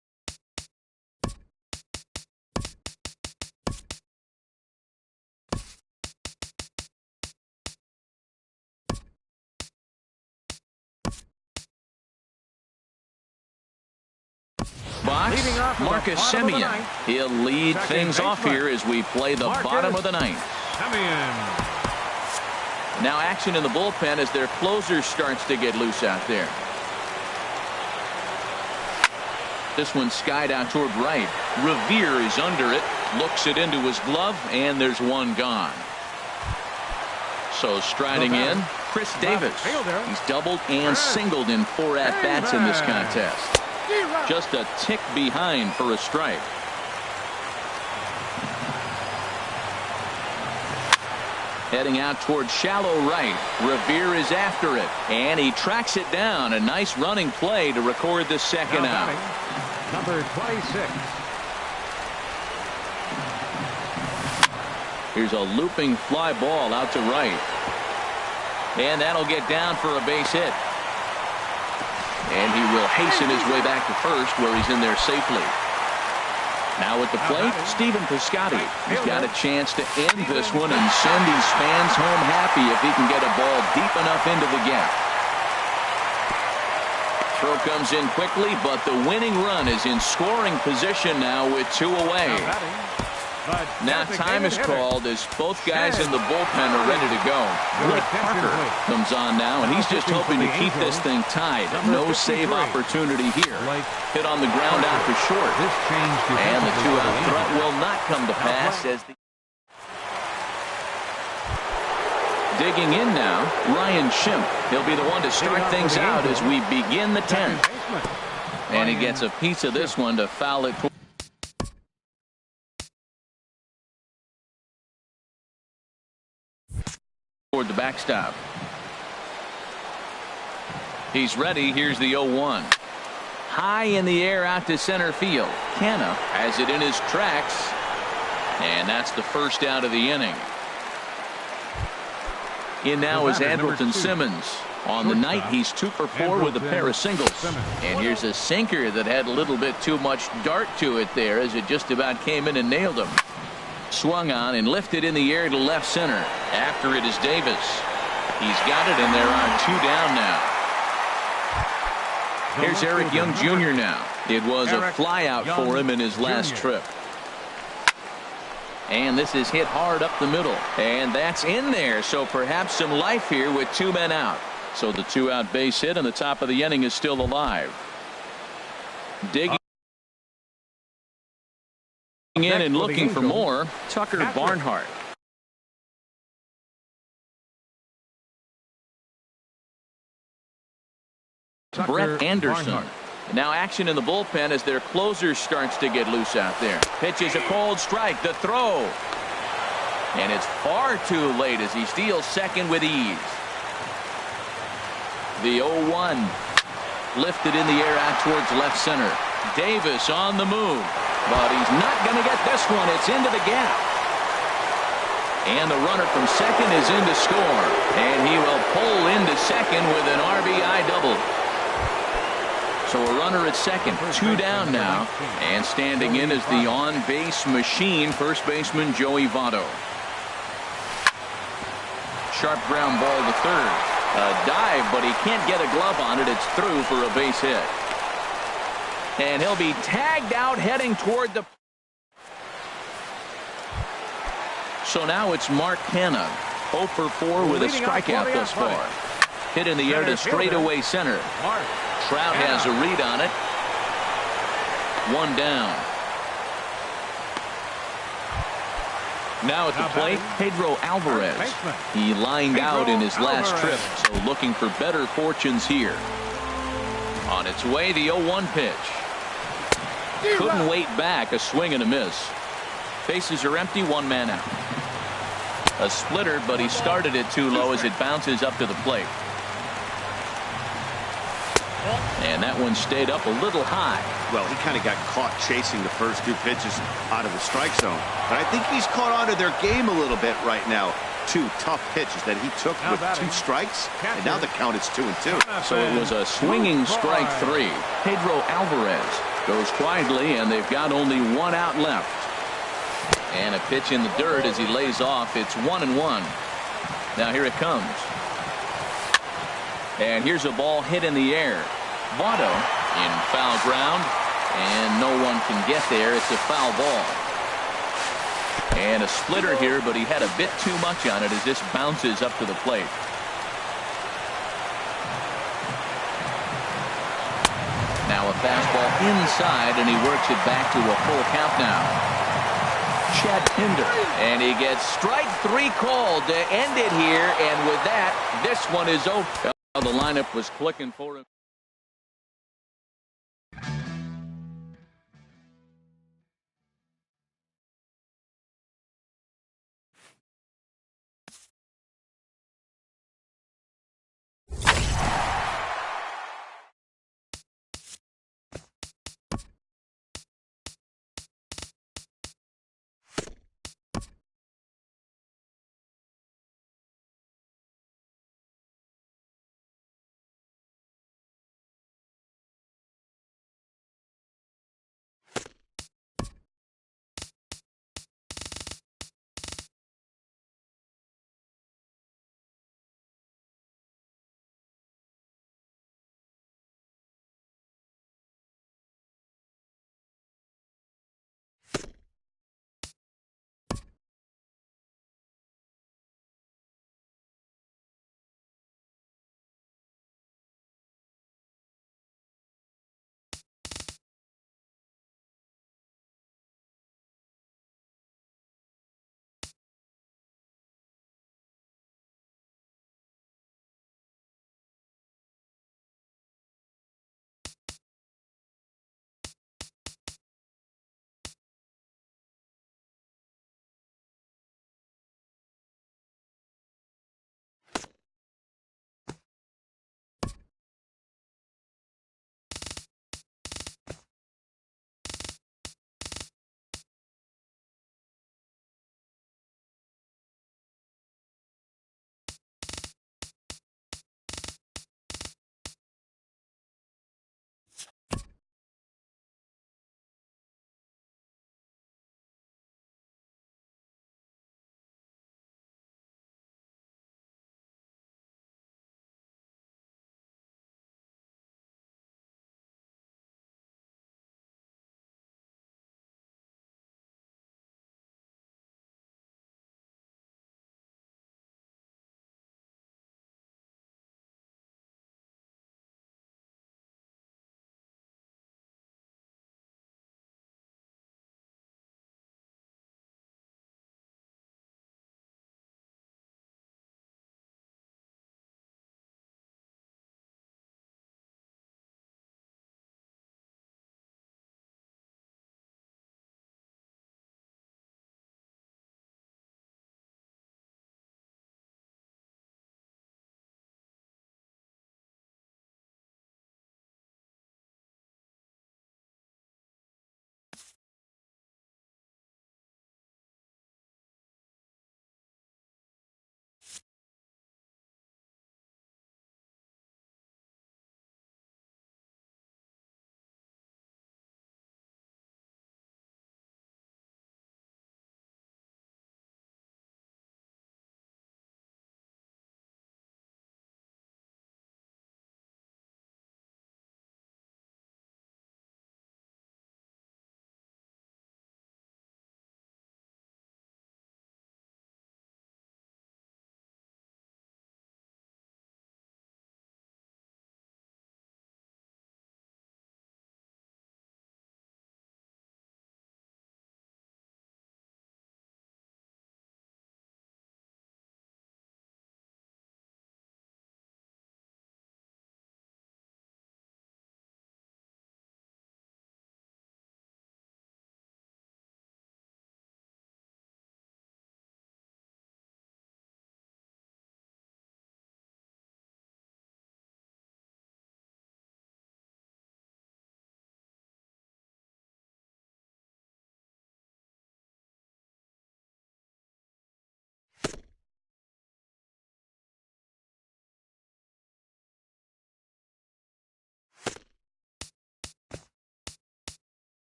box, Marcus Semien. He'll lead things off here as we play the bottom of the ninth. Now action in the bullpen as their closer starts to get loose out there. This one skied out toward right. Revere is under it, looks it into his glove, and there's one gone. So striding in, Chris Davis. He's doubled and singled in 4 at-bats in this contest. Just a tick behind for a strike. Heading out toward shallow right. Revere is after it, and he tracks it down. A nice running play to record the second out. Number 26. Here's a looping fly ball out to right. And that'll get down for a base hit. And he will hasten his way back to first, where he's in there safely. Now at the plate, Stephen Piscotty. He's got a chance to end this one and send his fans home happy if he can get a ball deep enough into the gap. Throw comes in quickly, but the winning run is in scoring position now with 2 away. Now time is called as both guys in the bullpen are ready to go. Blake Parker comes on now, and he's just hoping to keep this thing tied. No save opportunity here. Hit on the ground out for short. And the 2-out threat will not come to pass as the digging in now, Ryan Schimpf. He'll be the one to start things out as we begin the 10th. And he gets a piece of this one to foul it toward the backstop. He's ready. Here's the 0-1. High in the air out to center field. Canna has it in his tracks. And that's the first out of the inning. In now is Andrelton Simmons. On the night, he's 2 for 4 with a pair of singles. And here's a sinker that had a little bit too much dart to it there as it just about came in and nailed him. Swung on and lifted in the air to left center. After it is Davis. He's got it, and there are 2 down now. Here's Eric Young Jr. now. It was a flyout for him in his last trip. And this is hit hard up the middle. And that's in there. So perhaps some life here with 2 men out. So the 2-out base hit, and the top of the inning is still alive. Digging in and looking for more, Tucker Barnhart. Brett Anderson. Now action in the bullpen as their closer starts to get loose out there. Pitches a cold strike. The throw. And it's far too late as he steals second with ease. The 0-1. Lifted in the air out towards left center. Davis on the move. But he's not going to get this one. It's into the gap. And the runner from second is in to score. And he will pull into second with an RBI double. So a runner at second, 2 down now, and standing in is the on-base machine, first baseman Joey Votto. Sharp ground ball to third. A dive, but he can't get a glove on it. It's through for a base hit. And he'll be tagged out heading toward the... So now it's Mark Canha, 0 for 4 with a strikeout thus far. Hit in the air to straightaway center. Trout has a read on it. 1 down. Now at the plate, Pedro Alvarez. He lined out in his last trip, so looking for better fortunes here. On its way, the 0-1 pitch. Couldn't wait back, a swing and a miss. Bases are empty, 1 man out. A splitter, but he started it too low as it bounces up to the plate. And that one stayed up a little high. Well, he kind of got caught chasing the first 2 pitches out of the strike zone. But I think he's caught on to their game a little bit right now. 2 tough pitches that he took with 2 strikes, and now the count is 2-2. So it was a swinging strike 3. Pedro Alvarez goes quietly, and they've got only 1 out left. And a pitch in the dirt as he lays off. It's 1-1. Now here it comes. And here's a ball hit in the air. Votto in foul ground, and no one can get there. It's a foul ball. And a splitter here, but he had a bit too much on it as this bounces up to the plate. Now a fastball inside, and he works it back to a full count now. Chad Pinder, and he gets strike 3 called to end it here, and with that, this one is over. The lineup was clicking for him.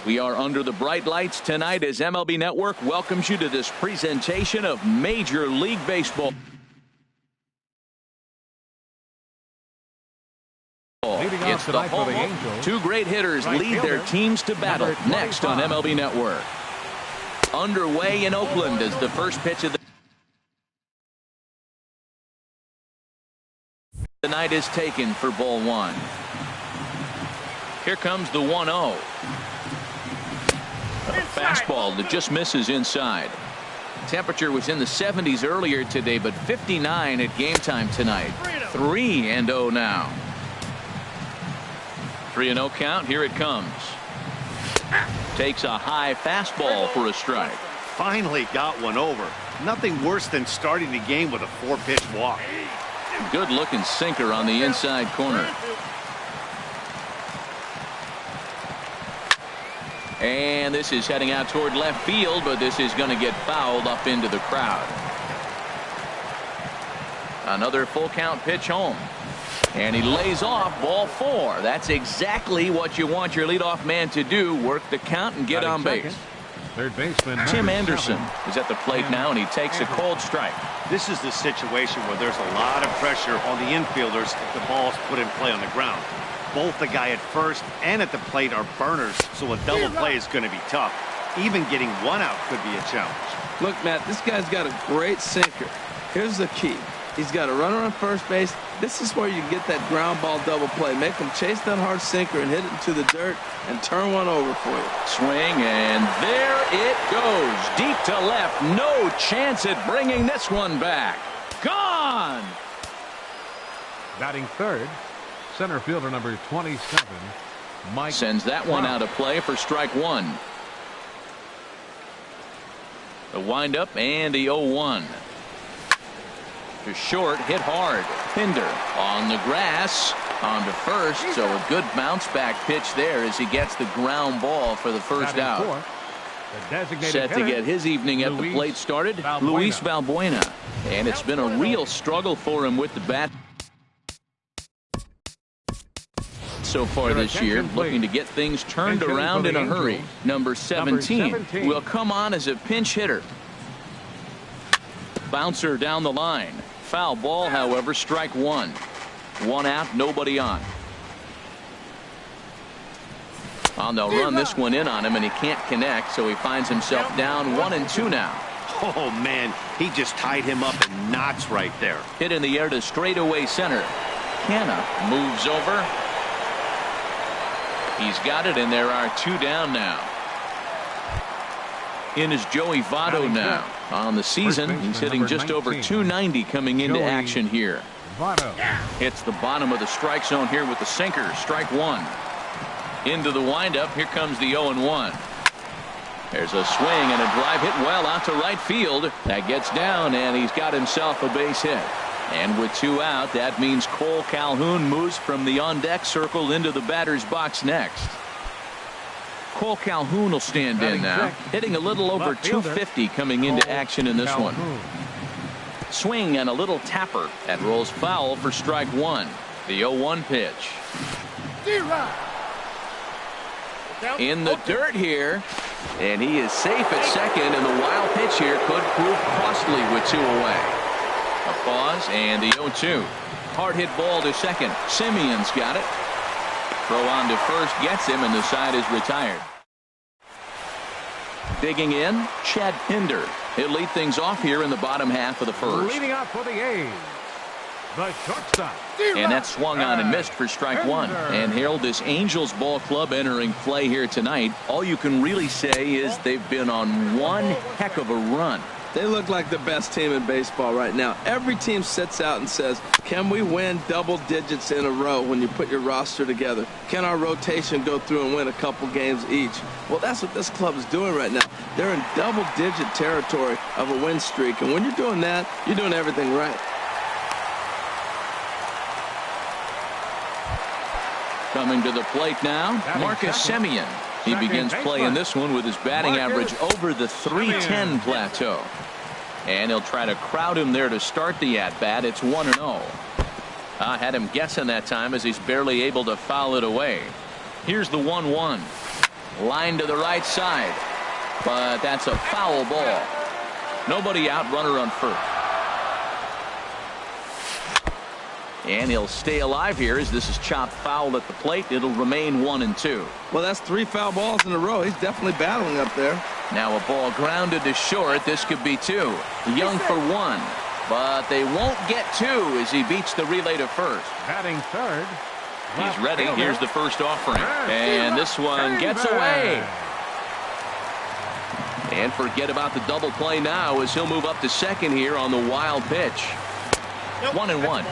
We are under the bright lights tonight as MLB Network welcomes you to this presentation of Major League Baseball. It's the home. Two great hitters lead their teams to battle next on MLB Network. Underway in Oakland as the first pitch of the night is taken for ball one. Here comes the 1-0. A fastball that just misses inside. Temperature was in the 70s earlier today, but 59 at game time tonight. 3-0 now. 3-0 count. Here it comes. Takes a high fastball for a strike. Finally got one over. Nothing worse than starting the game with a 4-pitch walk. Good looking sinker on the inside corner. And this is heading out toward left field, but this is going to get fouled up into the crowd. Another full count pitch home. And he lays off ball 4. That's exactly what you want your leadoff man to do. Work the count and get on base. Third baseman Tim Anderson is at the plate now, and he takes a cold strike. This is the situation where there's a lot of pressure on the infielders if the ball's put in play on the ground. Both the guy at first and at the plate are burners, so a double play is going to be tough. Even getting one out could be a challenge. Look, Matt, this guy's got a great sinker. Here's the key. He's got a runner on first base. This is where you get that ground ball double play. Make him chase that hard sinker and hit it into the dirt and turn one over for you. Swing, and there it goes. Deep to left. No chance at bringing this one back. Gone! Batting third, center fielder number 27, Mike. Sends that one out of play for strike one. The windup and the 0-1. To short, hit hard. Pinder on the grass, on to first, so a good bounce back pitch there as he gets the ground ball for the first out. Set to get his evening at the plate started, Luis Valbuena. And it's been a real struggle for him with the bat so far this year, looking to get things turned around in a hurry. Number 17 will come on as a pinch hitter. Bouncer down the line. Foul ball, however, strike one. One out, nobody on. They'll run this one in on him, and he can't connect, so he finds himself down 1-2 now. Oh, man, he just tied him up in knots right there. Hit in the air to straightaway center. Canna moves over. He's got it, and there are 2 down now. In is Joey Votto now. On the season, he's hitting just over 290 coming into action here. Hits the bottom of the strike zone here with the sinker. Strike one. Into the windup. Here comes the 0-1. There's a swing and a drive hit well out to right field. That gets down, and he's got himself a base hit. And with 2 out, that means Cole Calhoun moves from the on-deck circle into the batter's box next. Cole Calhoun will stand in now, hitting a little over 250 coming into action in this one. Swing and a little tapper. That rolls foul for strike one. The 0-1 pitch. In the dirt here, and he is safe at second, and the wild pitch here could prove costly with 2 away. A pause and the 0-2. Hard hit ball to second. Simeon's got it. Throw on to first gets him, and the side is retired. Digging in, Chad Pinder. He'll lead things off here in the bottom half of the first. Leading out for the A's, the shortstop. And that swung on and missed for strike one. And Harold, this Angels ball club entering play here tonight, all you can really say is they've been on one heck of a run. They look like the best team in baseball right now. Every team sits out and says, can we win double digits in a row when you put your roster together? Can our rotation go through and win a couple games each? Well, that's what this club is doing right now. They're in double-digit territory of a win streak. And when you're doing that, you're doing everything right. Coming to the plate now, Marcus Semien. He begins playing this one with his batting average over the .310 plateau. And he'll try to crowd him there to start the at-bat. It's 1-0. I had him guessing that time as he's barely able to foul it away. Here's the 1-1. Line to the right side. But that's a foul ball. Nobody out, runner on first. And he'll stay alive here as this is chopped foul at the plate. It'll remain 1-2. Well, that's 3 foul balls in a row. He's definitely battling up there. Now a ball grounded to short. This could be 2. Young for 1. But they won't get 2 as he beats the relay to first. Batting third. He's ready. Here's the first offering. And this one gets away. And forget about the double play now as he'll move up to second here on the wild pitch. 1-1.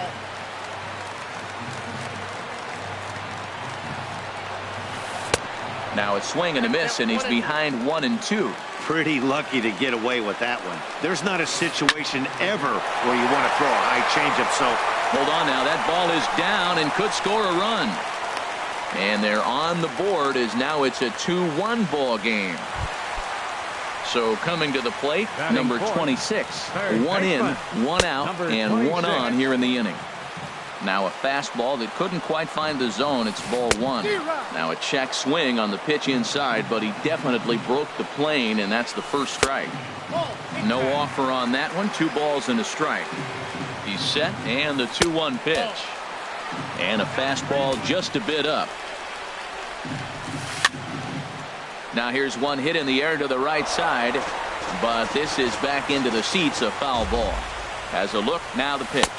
Now a swing and a miss, and he's behind 1-2. Pretty lucky to get away with that one. There's not a situation ever where you want to throw a high changeup, so hold on now. That ball is down and could score a run. And they're on the board as now it's a 2-1 ball game. So coming to the plate, number 26. 1 in, 1 out, and 1 on here in the inning. Now a fastball that couldn't quite find the zone. It's ball 1. Now a check swing on the pitch inside, but he definitely broke the plane, and that's the first strike. No offer on that one. 2 balls and a strike. He's set, and the 2-1 pitch. And a fastball just a bit up. Now here's one hit in the air to the right side, but this is back into the seats, a foul ball. Has a look, now the pitch.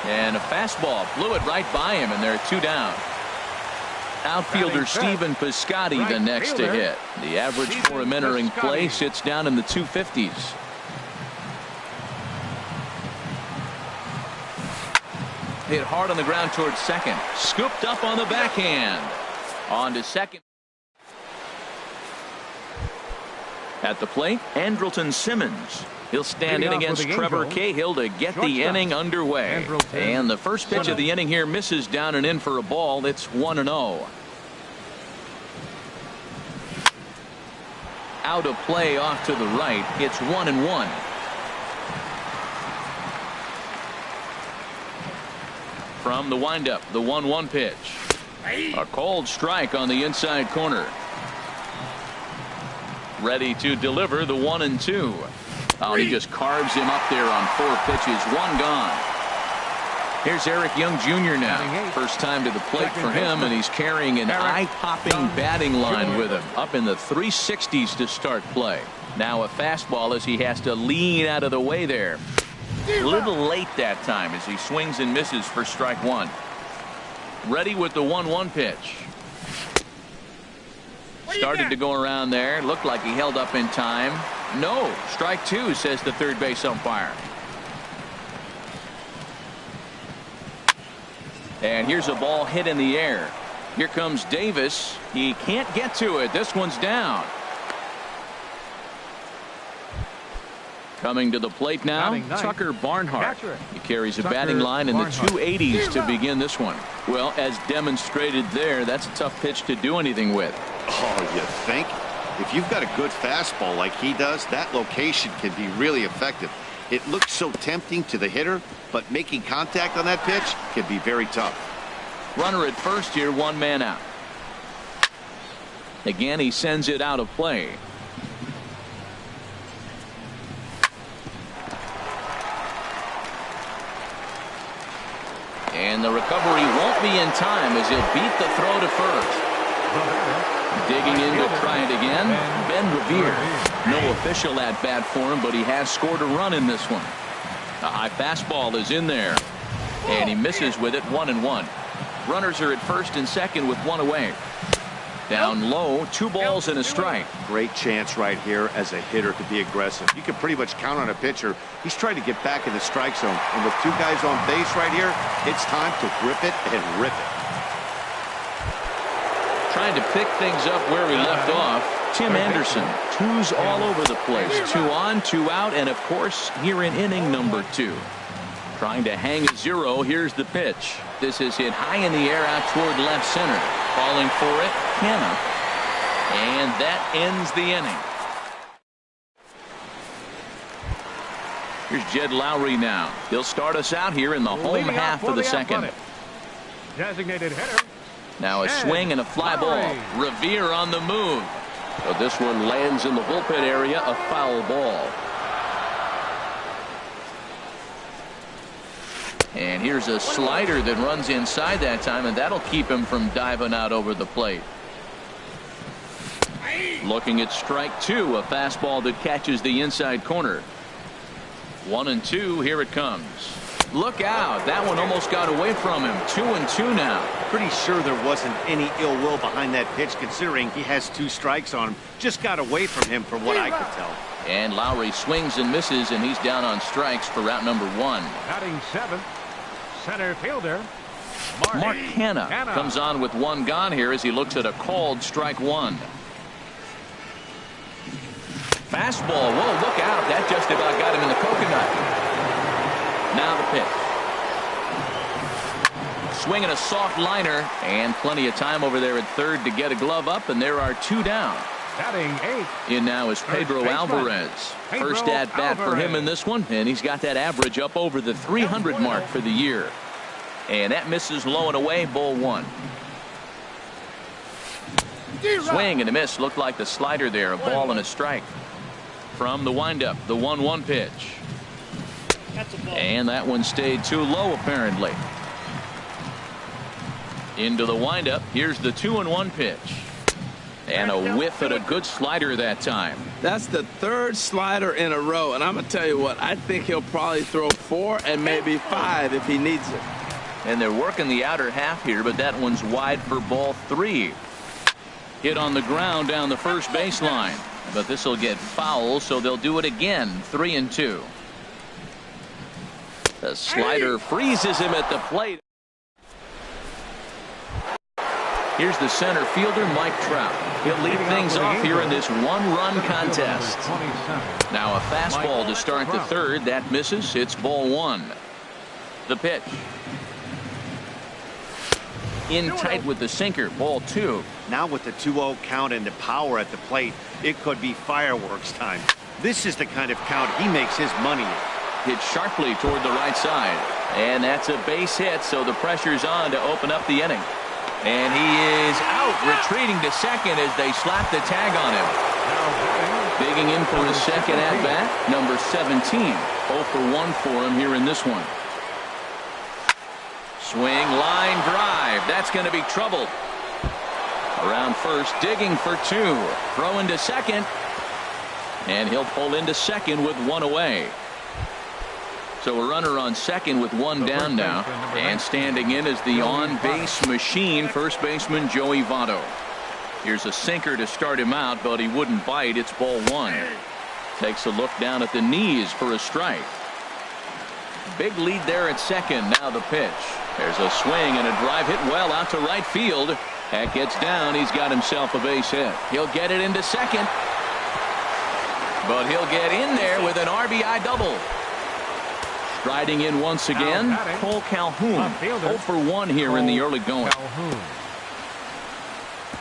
And a fastball blew it right by him, and there are 2 down. Outfielder Stephen Piscotty the next to hit. The average for him entering play sits down in the 250s. Hit hard on the ground towards second. Scooped up on the backhand. On to second. At the plate, Andrelton Simmons. He'll stand in against Trevor Cahill to get the inning underway. And the first pitch of the inning here misses down and in for a ball. It's 1-0. Out of play off to the right. It's 1-1. From the windup, the 1-1 pitch. A cold strike on the inside corner. Ready to deliver the 1-2. Oh, he just carves him up there on 4 pitches. 1 gone. Here's Eric Young Jr. now. First time to the plate for him, and he's carrying an eye-popping batting line with him. Up in the 360s to start play. Now a fastball as he has to lean out of the way there. A little late that time as he swings and misses for strike 1. Ready with the 1-1 pitch. Started to go around there. Looked like he held up in time. No. Strike 2, says the third base umpire. And here's a ball hit in the air. Here comes Davis. He can't get to it. This one's down. Coming to the plate now, Tucker Barnhart. He carries a batting line in the 280s to begin this one. Well, as demonstrated there, that's a tough pitch to do anything with. Oh, you think? If you've got a good fastball like he does, that location can be really effective. It looks so tempting to the hitter, but making contact on that pitch can be very tough. Runner at first here, 1 man out. Again, he sends it out of play. And the recovery won't be in time as he'll beat the throw to first. Digging in to try it again, Ben Revere. No official at bat for him, but he has scored a run in this one. A high fastball is in there, and he misses with it. 1-1. Runners are at first and second with 1 away. Down low, 2 balls and a strike. Great chance right here as a hitter to be aggressive. You can pretty much count on a pitcher. He's trying to get back in the strike zone, and with 2 guys on base right here, it's time to grip it and rip it. Trying to pick things up where we left off. Tim Anderson, 2s all over the place. 2 on, 2 out, and of course here in inning number 2. Trying to hang a 0. Here's the pitch. This is hit high in the air out toward left center. Calling for it, Hanna. And that ends the inning. Here's Jed Lowry now. He'll start us out here in the home half of the second. Designated hitter. Now a swing and a fly ball. Revere on the move. But this one lands in the bullpen area, a foul ball. And here's a slider that runs inside that time, and that'll keep him from diving out over the plate. Looking at strike two, a fastball that catches the inside corner. 1-2, here it comes. Look out, that one almost got away from him. 2-2 now. Pretty sure there wasn't any ill will behind that pitch, considering he has 2 strikes on him. Just got away from him from what I could tell. And Lowry swings and misses, and he's down on strikes for route number 1. Batting 7th, center fielder Mark Hanna comes on with 1 gone here as he looks at a called strike 1. Fastball, whoa, look out, that just about got him in the coconut. Now the pitch. Swinging a soft liner, and plenty of time over there at third to get a glove up, and there are 2 down. Batting 8th. In now is Pedro Alvarez. First at bat for him in this one, and he's got that average up over the 300 mark for the year. And that misses low and away, ball 1. Swing and a miss, looked like the slider there, a ball and a strike. From the windup, the 1-1 pitch. And that one stayed too low apparently. Into the windup, here's the 2-1 pitch. And a whiff at a good slider that time. That's the 3rd slider in a row, and I'm going to tell you what, I think he'll probably throw 4 and maybe 5 if he needs it. And they're working the outer half here, but that one's wide for ball 3. Hit on the ground down the first baseline, but this will get foul, so they'll do it again. 3-2. The slider freezes him at the plate. Here's the center fielder, Mike Trout. He'll lead things off here in this 1-run contest. Now a fastball to start the 3rd. That misses. It's ball 1. The pitch. In tight with the sinker, ball 2. Now with the 2-0 count and the power at the plate, it could be fireworks time. This is the kind of count he makes his money in. Hit sharply toward the right side. And that's a base hit, so the pressure's on to open up the inning. And he is out, retreating to second as they slap the tag on him. Digging in for his second at-bat, number 17. 0 for 1 for him here in this one. Swing, line drive. That's going to be trouble. Around first, digging for 2. Throwing to second. And he'll pull into second with 1 away. So a runner on second with 1 down now. And standing in is the on-base machine, first baseman Joey Votto. Here's a sinker to start him out, but he wouldn't bite. It's ball 1. Takes a look down at the knees for a strike. Big lead there at second. Now the pitch. There's a swing and a drive hit well out to right field. That gets down. He's got himself a base hit. He'll get it into second. But he'll get in there with an RBI double. Striding in once again, Cole Calhoun. 0 for 1 here in the early going.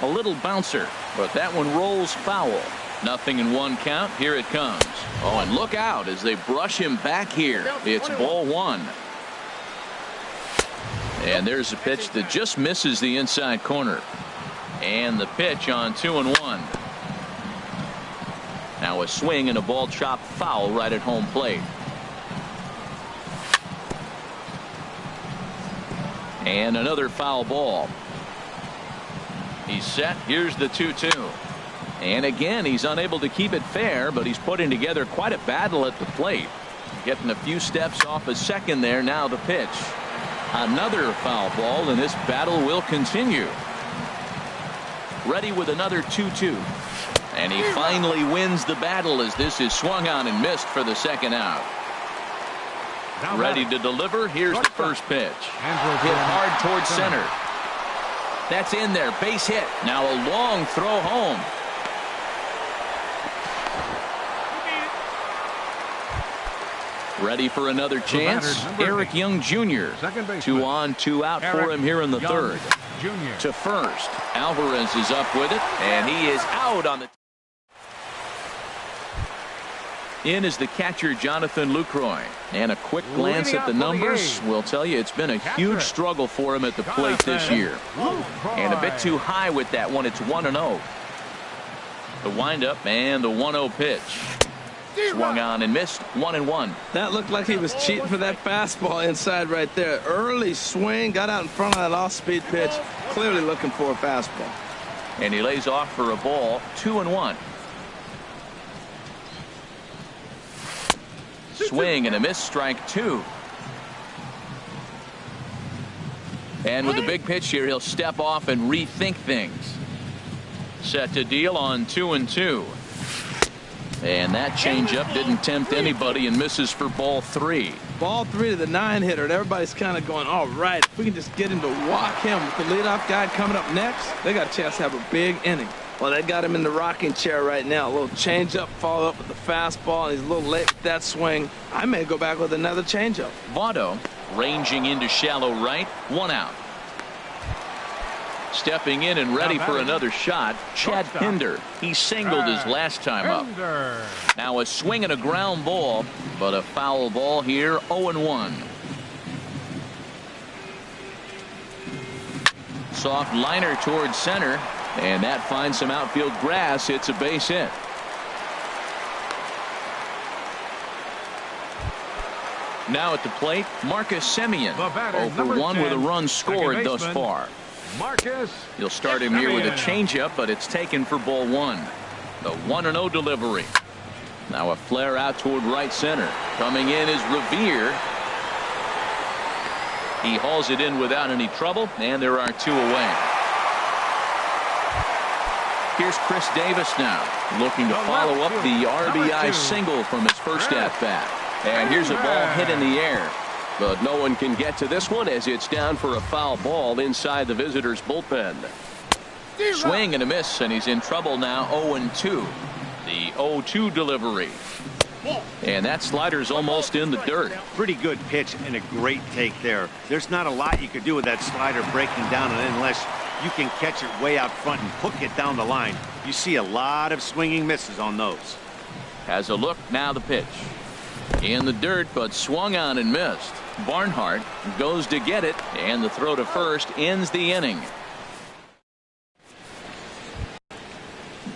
A little bouncer, but that one rolls foul. 0-1 count. Here it comes. Oh, and look out as they brush him back here. It's ball 1. And there's a pitch that just misses the inside corner. And the pitch on 2-1. Now a swing and a ball chopped foul right at home plate. And another foul ball. He's set. Here's the 2-2. And again, he's unable to keep it fair, but he's putting together quite a battle at the plate. Getting a few steps off a second there. Now the pitch. Another foul ball, and this battle will continue. Ready with another 2-2. And he finally wins the battle as this is swung on and missed for the second out. Ready to deliver. Here's the first pitch. Hit hard towards center. That's in there. Base hit. Now a long throw home. Ready for another chance. Eric Young Jr. 2 on, 2 out for him here in the 3rd. To first. Alvarez is up with it, and he is out on the. In is the catcher, Jonathan Lucroy. And a quick glance at the numbers will tell you it's been a huge struggle for him at the plate this year. And a bit too high with that one. It's 1-0. The windup and the 1-0 pitch. Swung on and missed. 1-1. That looked like he was cheating for that fastball inside right there. Early swing, got out in front of that off-speed pitch. Clearly looking for a fastball. And he lays off for a ball. 2-1. Swing and a miss. Strike 2. And with the big pitch here, he'll step off and rethink things. Set to deal on 2-2. And that changeup didn't tempt anybody and misses for ball 3. Ball 3 to the 9-hitter, and everybody's kind of going, all right, if we can just get him to walk him with the leadoff guy coming up next, they got a chance to have a big inning. Well, they got him in the rocking chair right now. A little changeup followed up with the fastball, and he's a little late with that swing. I may go back with another changeup. Votto ranging into shallow right. 1 out. Stepping in and ready for another shot, Chad Pinder. He singled his last time up. Now a swing and a ground ball, but a foul ball here. 0-1. Soft liner towards center, and that finds some outfield grass. It's a base hit. Now at the plate, Marcus Semien. 0-for-1 with a run scored thus far. Marcus. You'll start him here with a changeup, but it's taken for ball 1. The 1-0 delivery. Now a flare out toward right center. Coming in is Revere. He hauls it in without any trouble, and there are 2 away. Here's Chris Davis now, looking to follow up the RBI single from his first at-bat. And here's a ball hit in the air. But no one can get to this one as it's down for a foul ball inside the visitors' bullpen. Swing and a miss, and he's in trouble now. 0-2. The 0-2 delivery. And that slider's almost in the dirt. Pretty good pitch and a great take there. There's not a lot you could do with that slider breaking down, and unless you can catch it way out front and hook it down the line, you see a lot of swinging misses on those. Has a look, now the pitch. In the dirt, but swung on and missed. Barnhart goes to get it, and the throw to first ends the inning.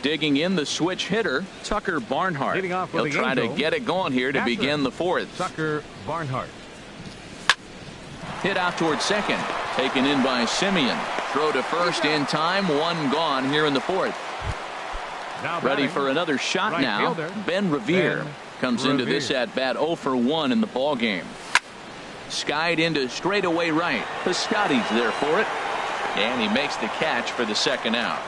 Digging in the switch hitter, Tucker Barnhart. He'll try to get it going here to begin the 4th. Tucker Barnhart. Hit out towards second. Taken in by Semien. Throw to first in time. 1 gone here in the 4th. Ready for another shot now. Ben Revere comes into this at bat 0-for-1 in the ball game. Skied into straightaway right. Piscotty's there for it, and he makes the catch for the 2nd out.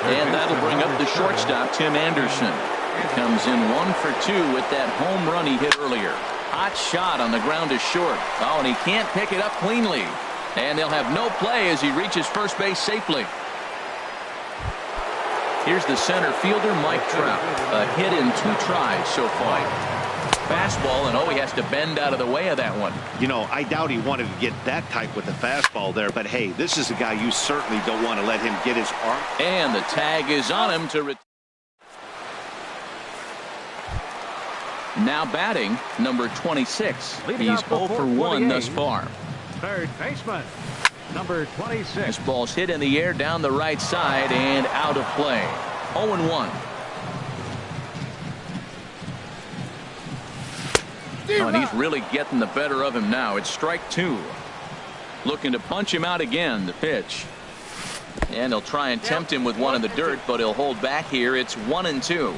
And that'll bring up the shortstop, Tim Anderson. He comes in 1-for-2 with that home run he hit earlier. Hot shot on the ground to short. Oh, and he can't pick it up cleanly. And they'll have no play as he reaches first base safely. Here's the center fielder, Mike Trout. A hit in 2 tries so far. Fastball, and he has to bend out of the way of that one. You know, I doubt he wanted to get that type with the fastball there, but hey, this is a guy you certainly don't want to let him get his arm. And the tag is on him to now batting, number 26. He's 0-for-1 thus far. Third baseman, number 26. This ball's hit in the air down the right side and out of play. 0-1. Oh, and he's really getting the better of him now. It's strike 2. Looking to punch him out again. The pitch. And he'll try and tempt him with one in the dirt, but he'll hold back here. It's 1-2.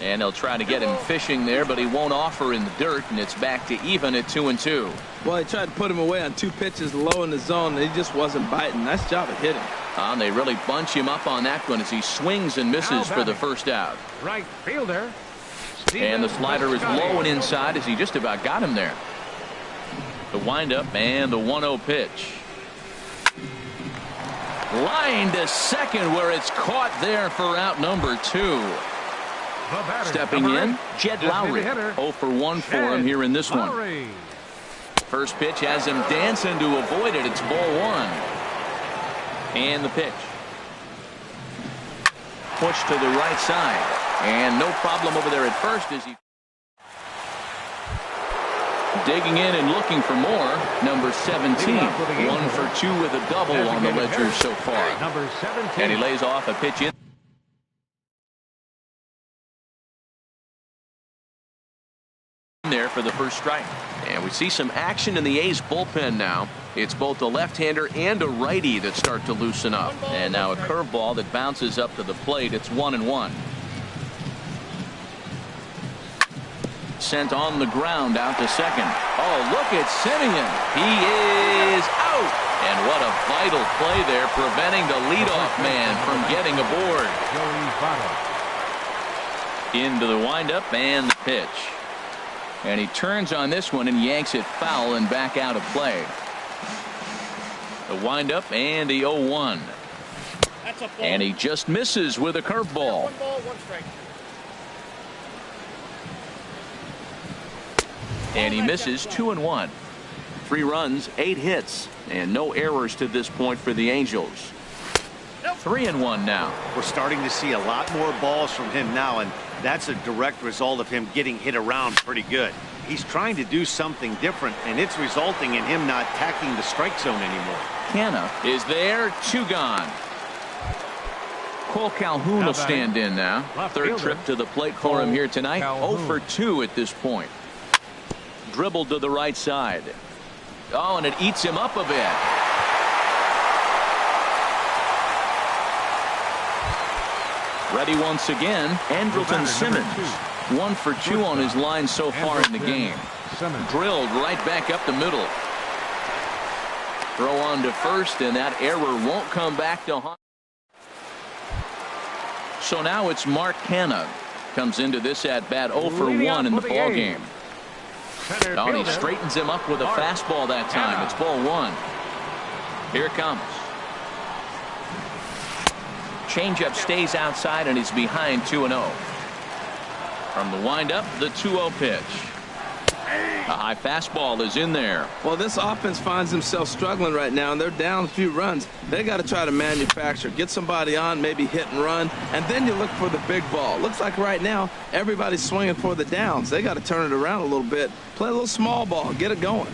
And he'll try to get him fishing there, but he won't offer in the dirt, and it's back to even at 2-2. Well, he tried to put him away on 2 pitches low in the zone, and he just wasn't biting. Nice job of hitting. And they really bunch him up on that one as he swings and misses for the first out. Right fielder. And the slider is low and inside as he just about got him there. The windup and the 1-0 pitch. Line to second where it's caught there for out number 2. Stepping in, Jed Lowry. 0-for-1 for him here in this one. First pitch has him dancing to avoid it. It's ball 1. And the pitch. Push to the right side. And no problem over there at first as he Digging in and looking for more. Number 17. 1 for 2 with a double on the ledger so far. Number 17. And he lays off a pitch in there for the first strike. And we see some action in the A's bullpen now. It's both a left-hander and a righty that start to loosen up. And now a curveball that bounces up to the plate. It's 1-1. Sent on the ground out to second. Oh, look at Simeon. He is out. And what a vital play there, preventing the leadoff man from getting aboard. Into the windup and the pitch. And he turns on this one and yanks it foul and back out of play. The windup and the 0-1. And he just misses with a curveball. 1 ball, 1 strike. And he misses 2-1. 3 runs, 8 hits, and no errors to this point for the Angels. 3-1 now. We're starting to see a lot more balls from him now, and that's a direct result of him getting hit around pretty good. He's trying to do something different, and it's resulting in him not attacking the strike zone anymore. Canna is there, 2 gone. Cole Calhoun will stand in now. Third trip to the plate for him here tonight. 0 for 2 at this point. Dribbled to the right side. Oh, and it eats him up a bit. Ready once again, Andrelton Simmons. 1 for 2 on his line so far in the game. Drilled right back up the middle. Throw on to first, and that error won't come back to haunt. So now it's Mark Canna. Comes into this at bat 0 for 1 in the ball game. Oh, and he straightens him up with a fastball that time. It's ball 1. Here it comes. Changeup stays outside, and he's behind 2-0. From the windup, the 2-0 pitch. A high fastball is in there. Well, this offense finds themselves struggling right now, and they're down a few runs. They got to try to manufacture, get somebody on, maybe hit and run, and then you look for the big ball. Looks like right now everybody's swinging for the downs. They got to turn it around a little bit, play a little small ball, get it going.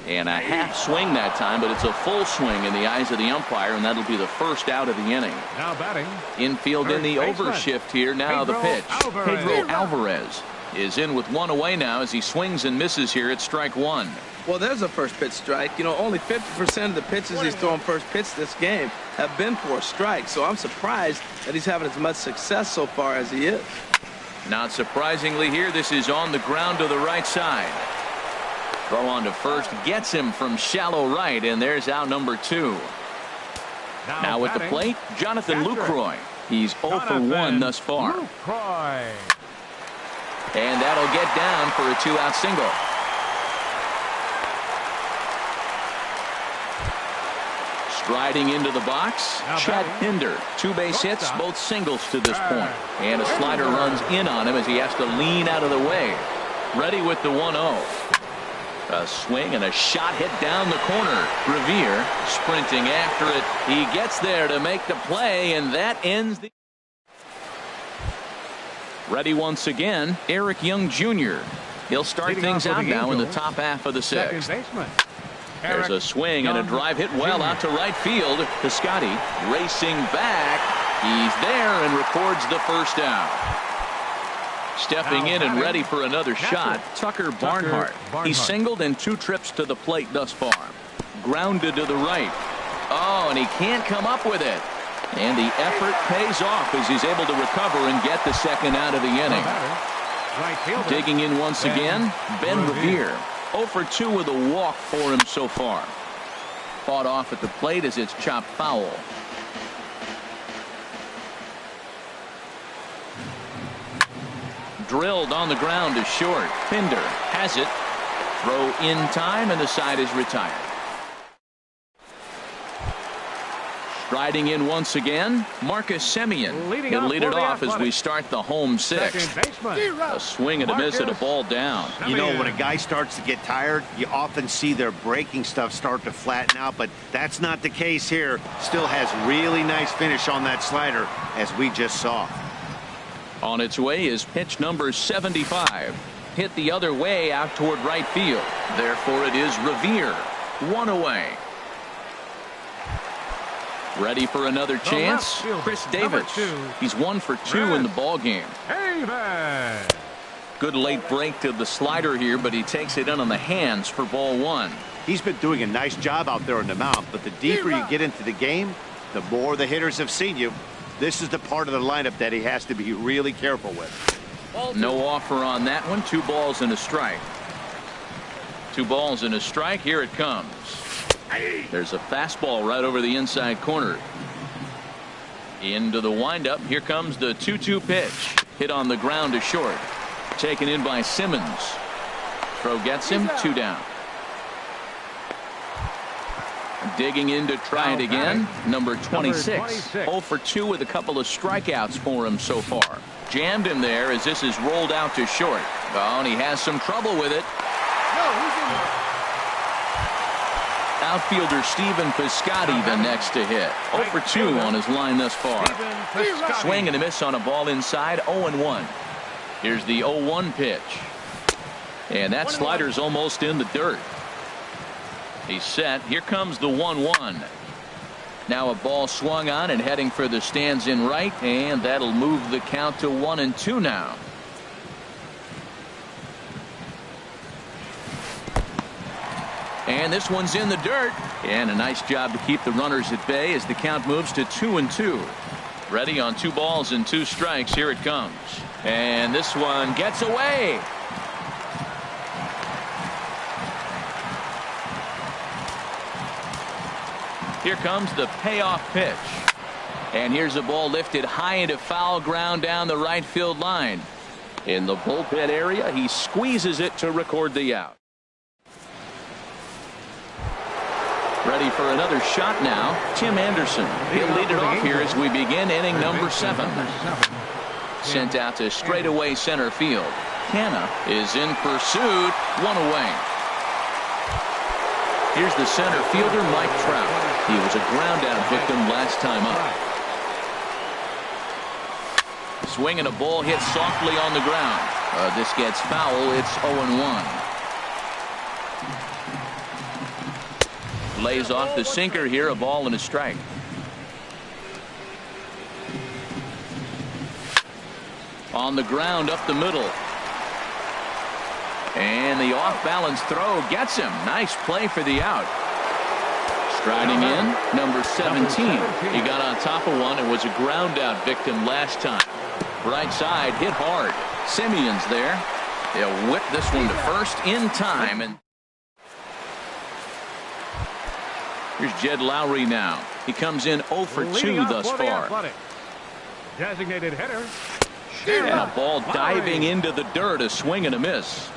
And a half swing that time, but it's a full swing in the eyes of the umpire, and that'll be the first out of the inning. Now batting. Infield in the overshift here. Now the pitch. Pedro Alvarez is in with 1 away now as he swings and misses here at strike 1. Well, there's a first pitch strike. You know, only 50% of the pitches he's throwing first pitch this game have been for a strike. So I'm surprised that he's having as much success so far as he is. Not surprisingly here, this is on the ground to the right side. Throw on to first gets him from shallow right, and there's out number 2. Now at the plate, Jonathan Lucroy. He's 0 for 1 thus far. Lucroy. And that'll get down for a 2-out single. Striding into the box, Chad Pinder. 2 base hits, both singles to this point. And a slider runs in on him as he has to lean out of the way. Ready with the 1-0. A swing and a shot hit down the corner. Revere sprinting after it. He gets there to make the play, and that ends the. Ready once again, Eric Young Jr. He'll start things out now in the top half of the 6th. There's a swing and a drive hit well out to right field. Piscotty racing back. He's there and records the first out. Stepping in and ready for another shot, Tucker Barnhart. He's singled in 2 trips to the plate thus far. Grounded to the right. Oh, and he can't come up with it. And the effort pays off as he's able to recover and get the second out of the inning. Digging in once again, Ben Revere. 0 for 2 with a walk for him so far. Fought off at the plate as it's chopped foul. Drilled on the ground to short. Pinder has it. Throw in time, and the side is retired. Striding in once again, Marcus Semien. He'll lead it off as we start the home 6th. A swing and a miss at a ball down. You know, when a guy starts to get tired, you often see their breaking stuff start to flatten out, but that's not the case here. Still has really nice finish on that slider, as we just saw. On its way is pitch number 75. hit the other way out toward right field. Therefore, it is Revere. One away. Ready for another chance? Chris Davis. He's 1 for 2 in the ball game. Good late break to the slider here, but he takes it in on the hands for ball 1. He's been doing a nice job out there on the mound, but the deeper you get into the game, the more the hitters have seen you. This is the part of the lineup that he has to be really careful with. No offer on that one. 2 balls and a strike. 2 balls and a strike. Here it comes. There's a fastball right over the inside corner. Into the windup. Here comes the 2-2 pitch. Hit on the ground to short. Taken in by Simmons. Throw gets him. 2 down. Digging in to try it again. Number 26. 0 for 2 with a couple of strikeouts for him so far. Jammed him there as this is rolled out to short. Oh, and he has some trouble with it. Outfielder Stephen Piscotty the next to hit. 0 for 2 on his line thus far. Swing and a miss on a ball inside. 0-1. Here's the 0-1 pitch. And that slider's almost in the dirt. He's set. Here comes the 1-1. Now a ball swung on and heading for the stands in right, and that'll move the count to 1-2 now. And this one's in the dirt. And a nice job to keep the runners at bay as the count moves to 2-2. Ready on 2 balls and 2 strikes. Here it comes. And this one gets away. Here comes the payoff pitch. And here's a ball lifted high into foul ground down the right field line. In the bullpen area, he squeezes it to record the out. Ready for another shot now. Tim Anderson. He'll lead it off here as we begin inning number 7. Sent out to straightaway center field. Canna is in pursuit. 1 away. Here's the center fielder, Mike Trout. He was a ground out victim last time up. Swing and a ball hit softly on the ground. This gets foul. It's 0-1. Lays off the sinker here. A ball and a strike. On the ground up the middle. And the off-balance throw gets him. Nice play for the out. Striding in, number 17. He got on top of one and was a ground-out victim last time. Right side, hit hard. Simeon's there. They'll whip this one to first in time. And here's Jed Lowry now. He comes in 0 for 2 thus far. Designated hitter. And a ball diving into the dirt. A swing and a miss.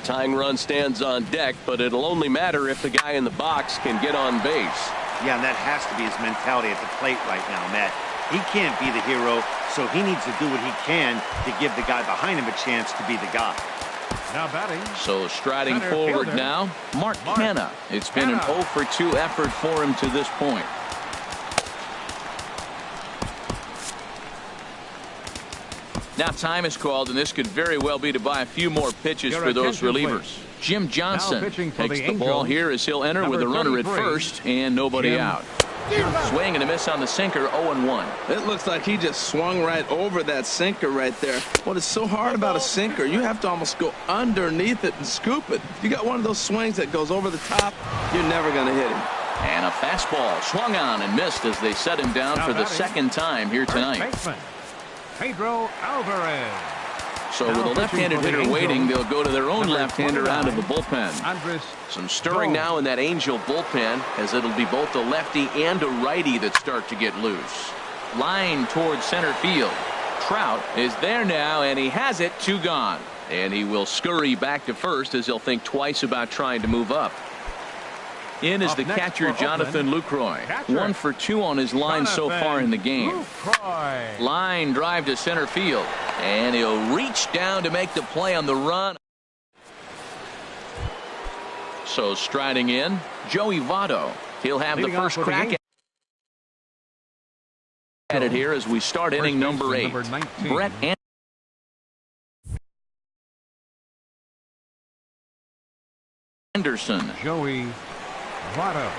Tying run stands on deck, but it'll only matter if the guy in the box can get on base. Yeah, and that has to be his mentality at the plate right now, Matt. He can't be the hero, so he needs to do what he can to give the guy behind him a chance to be the guy. Now batting. So striding forward now, Mark Canna. It's been an 0 for 2 effort for him to this point. Now time is called, and this could very well be to buy a few more pitches for those relievers. Jim Johnson takes the ball here as he'll enter with a runner at first and nobody out. Swing and a miss on the sinker. 0-1. It looks like he just swung right over that sinker right there. What is so hard about a sinker, you have to almost go underneath it and scoop it. If you got one of those swings that goes over the top, you're never going to hit him. And a fastball swung on and missed as they set him down for the second time here tonight. Pedro Alvarez. So with a left-handed hitter waiting, they'll go to their own left-hander out of the bullpen. Some stirring now in that Angel bullpen, as it'll be both a lefty and a righty that start to get loose. Line towards center field. Trout is there now, and he has it. 2 gone. And he will scurry back to first as he'll think twice about trying to move up. In is the catcher, Jonathan Lucroy. 1 for 2 on his line so far in the game. Line drive to center field. And he'll reach down to make the play on the run. So striding in, Joey Votto. He'll have the first crack at it here as we start inning number 8. Brett Anderson. Joey Votto.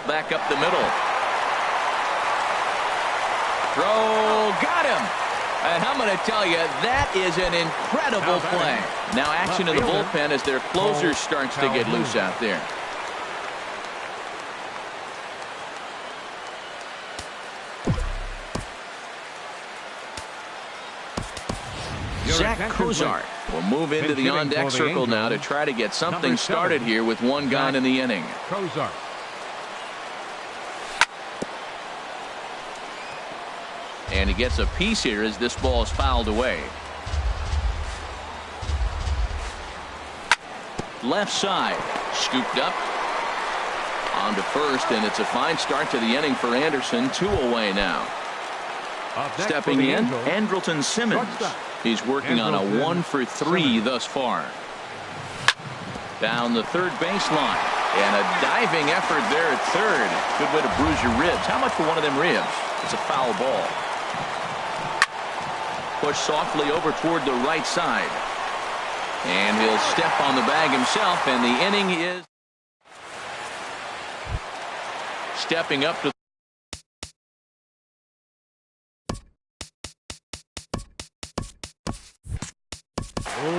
Back up the middle. Throw, got him. And I'm going to tell you, that is an incredible play. Now action in the bullpen as their closer starts to get loose out there. Zach Cozart will move into the on-deck circle now to try to get something started here with one gone in the inning. Cozart. And he gets a piece here as this ball is fouled away. Left side, scooped up. On to first, and it's a fine start to the inning for Anderson. 2 away now. Stepping in, Andrelton Simmons. He's working on a 1-for-3 thus far. Down the third baseline. And a diving effort there at third. Good way to bruise your ribs. How much for one of them ribs? It's a foul ball. Push softly over toward the right side. And he'll step on the bag himself, and the inning is stepping up to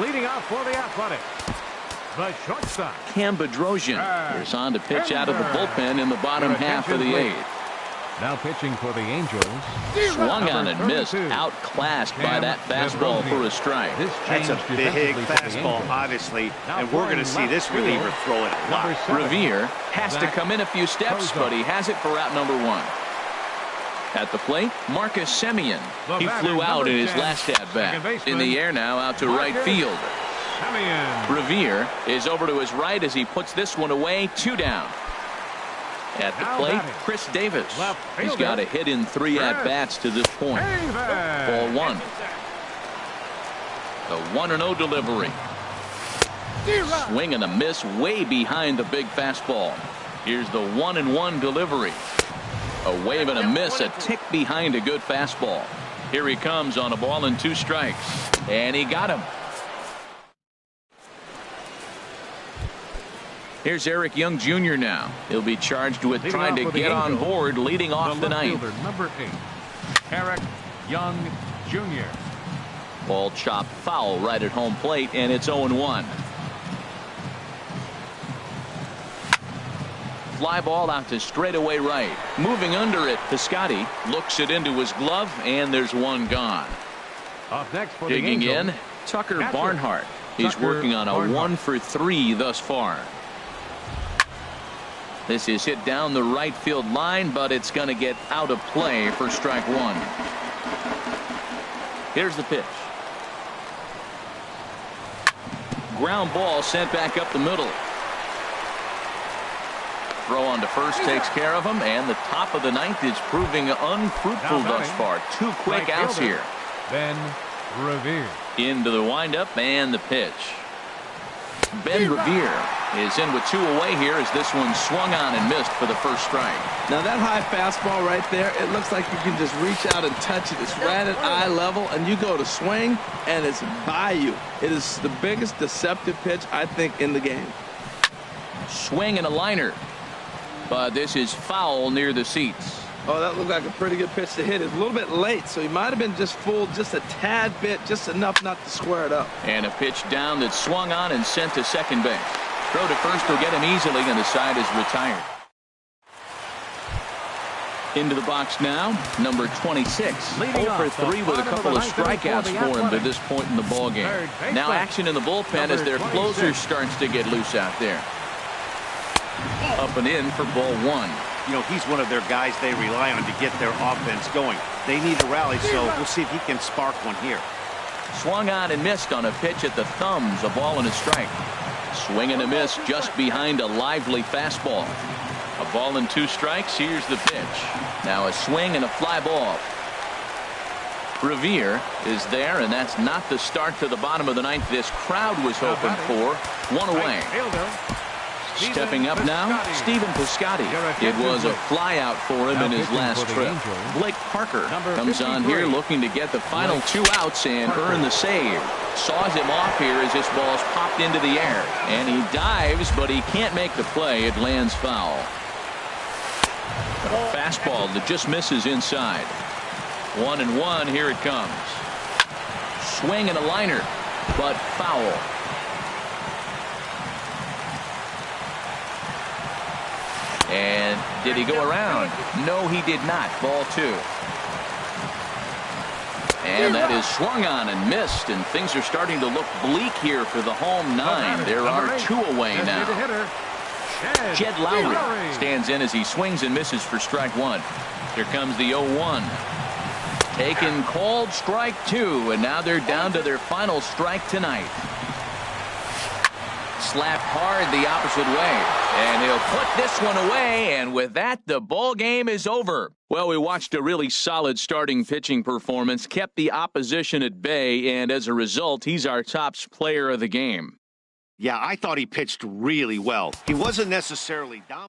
leading off for the Athletics, the shortstop Cam Bedrosian is on to pitch out of the bullpen in the bottom half of the 8th. Now pitching for the Angels. Swung on and missed, outclassed by that fastball for a strike. That's a big fastball, obviously, and we're going to see this reliever throw it a lot. Revere has to come in a few steps, but he has it for out number 1. At the plate, Marcus Semien. He flew out in his last at-bat. In the air now, out to right field. Revere is over to his right as he puts this one away. 2 down. At the plate, Chris Davis. He's got a hit in 3 at-bats to this point. Ball 1. The 1-0 delivery. Swing and a miss way behind the big fastball. Here's the 1-1 delivery. A wave and a miss, a tick behind a good fastball. Here he comes on a ball and 2 strikes. And he got him. Here's Eric Young Jr. now. He'll be charged with trying to get on board leading off the 9th. Number 8, Eric Young Jr. Ball chopped foul right at home plate, and it's 0-1. Fly ball out to straightaway right. Moving under it, Piscotty looks it into his glove, and there's 1 gone. Up next for Digging the in, Tucker Barnhart. He's working on a 1-for-3 thus far. This is hit down the right field line, but it's going to get out of play for strike 1. Here's the pitch. Ground ball sent back up the middle. Throw on to first takes care of him, and the top of the 9th is proving unfruitful thus far. 2 quick outs here. Ben Revere. Into the windup and the pitch. Ben Revere is in with 2 away here as this one swung on and missed for the first strike. Now that high fastball right there, it looks like you can just reach out and touch it. It's right at eye level, and you go to swing, and it's by you. It is the biggest deceptive pitch, I think, in the game. Swing and a liner. But this is foul near the seats. Oh, that looked like a pretty good pitch to hit. It's a little bit late, so he might have been just fooled just a tad bit, just enough not to square it up. And a pitch down that swung on and sent to second base. Throw to first will get him easily, and the side is retired. Into the box now, number 26. 0-for-3 with a couple of strikeouts for him to this point in the ballgame. Now action in the bullpen as their closer starts to get loose out there. Up and in for ball 1. You know, he's one of their guys they rely on to get their offense going. They need a rally, so we'll see if he can spark one here. Swung on and missed on a pitch at the thumbs, a ball and a strike. Swing and a miss just behind a lively fastball. A ball and 2 strikes. Here's the pitch. Now a swing and a fly ball. Revere is there, and that's not the start to the bottom of the 9th this crowd was hoping for. 1 away. Stepping up now, Stephen Piscotty. It was a flyout for him in his last trip. Blake Parker comes on here looking to get the final 2 outs and earn the save. Saws him off here as this ball's popped into the air. And he dives, but he can't make the play. It lands foul. A fastball that just misses inside. 1-1, here it comes. Swing and a liner, but foul. And did he go around? No, he did not. Ball 2. And that is swung on and missed, and things are starting to look bleak here for the home 9. There are 2 away now. Jed Lowry stands in as he swings and misses for strike 1. Here comes the 0-1. Taken, called, strike 2, and now they're down to their final strike tonight. Slapped hard the opposite way, and he'll put this one away, and with that, the ball game is over. Well, we watched a really solid starting pitching performance, kept the opposition at bay, and as a result, he's our top player of the game. Yeah, I thought he pitched really well. He wasn't necessarily down.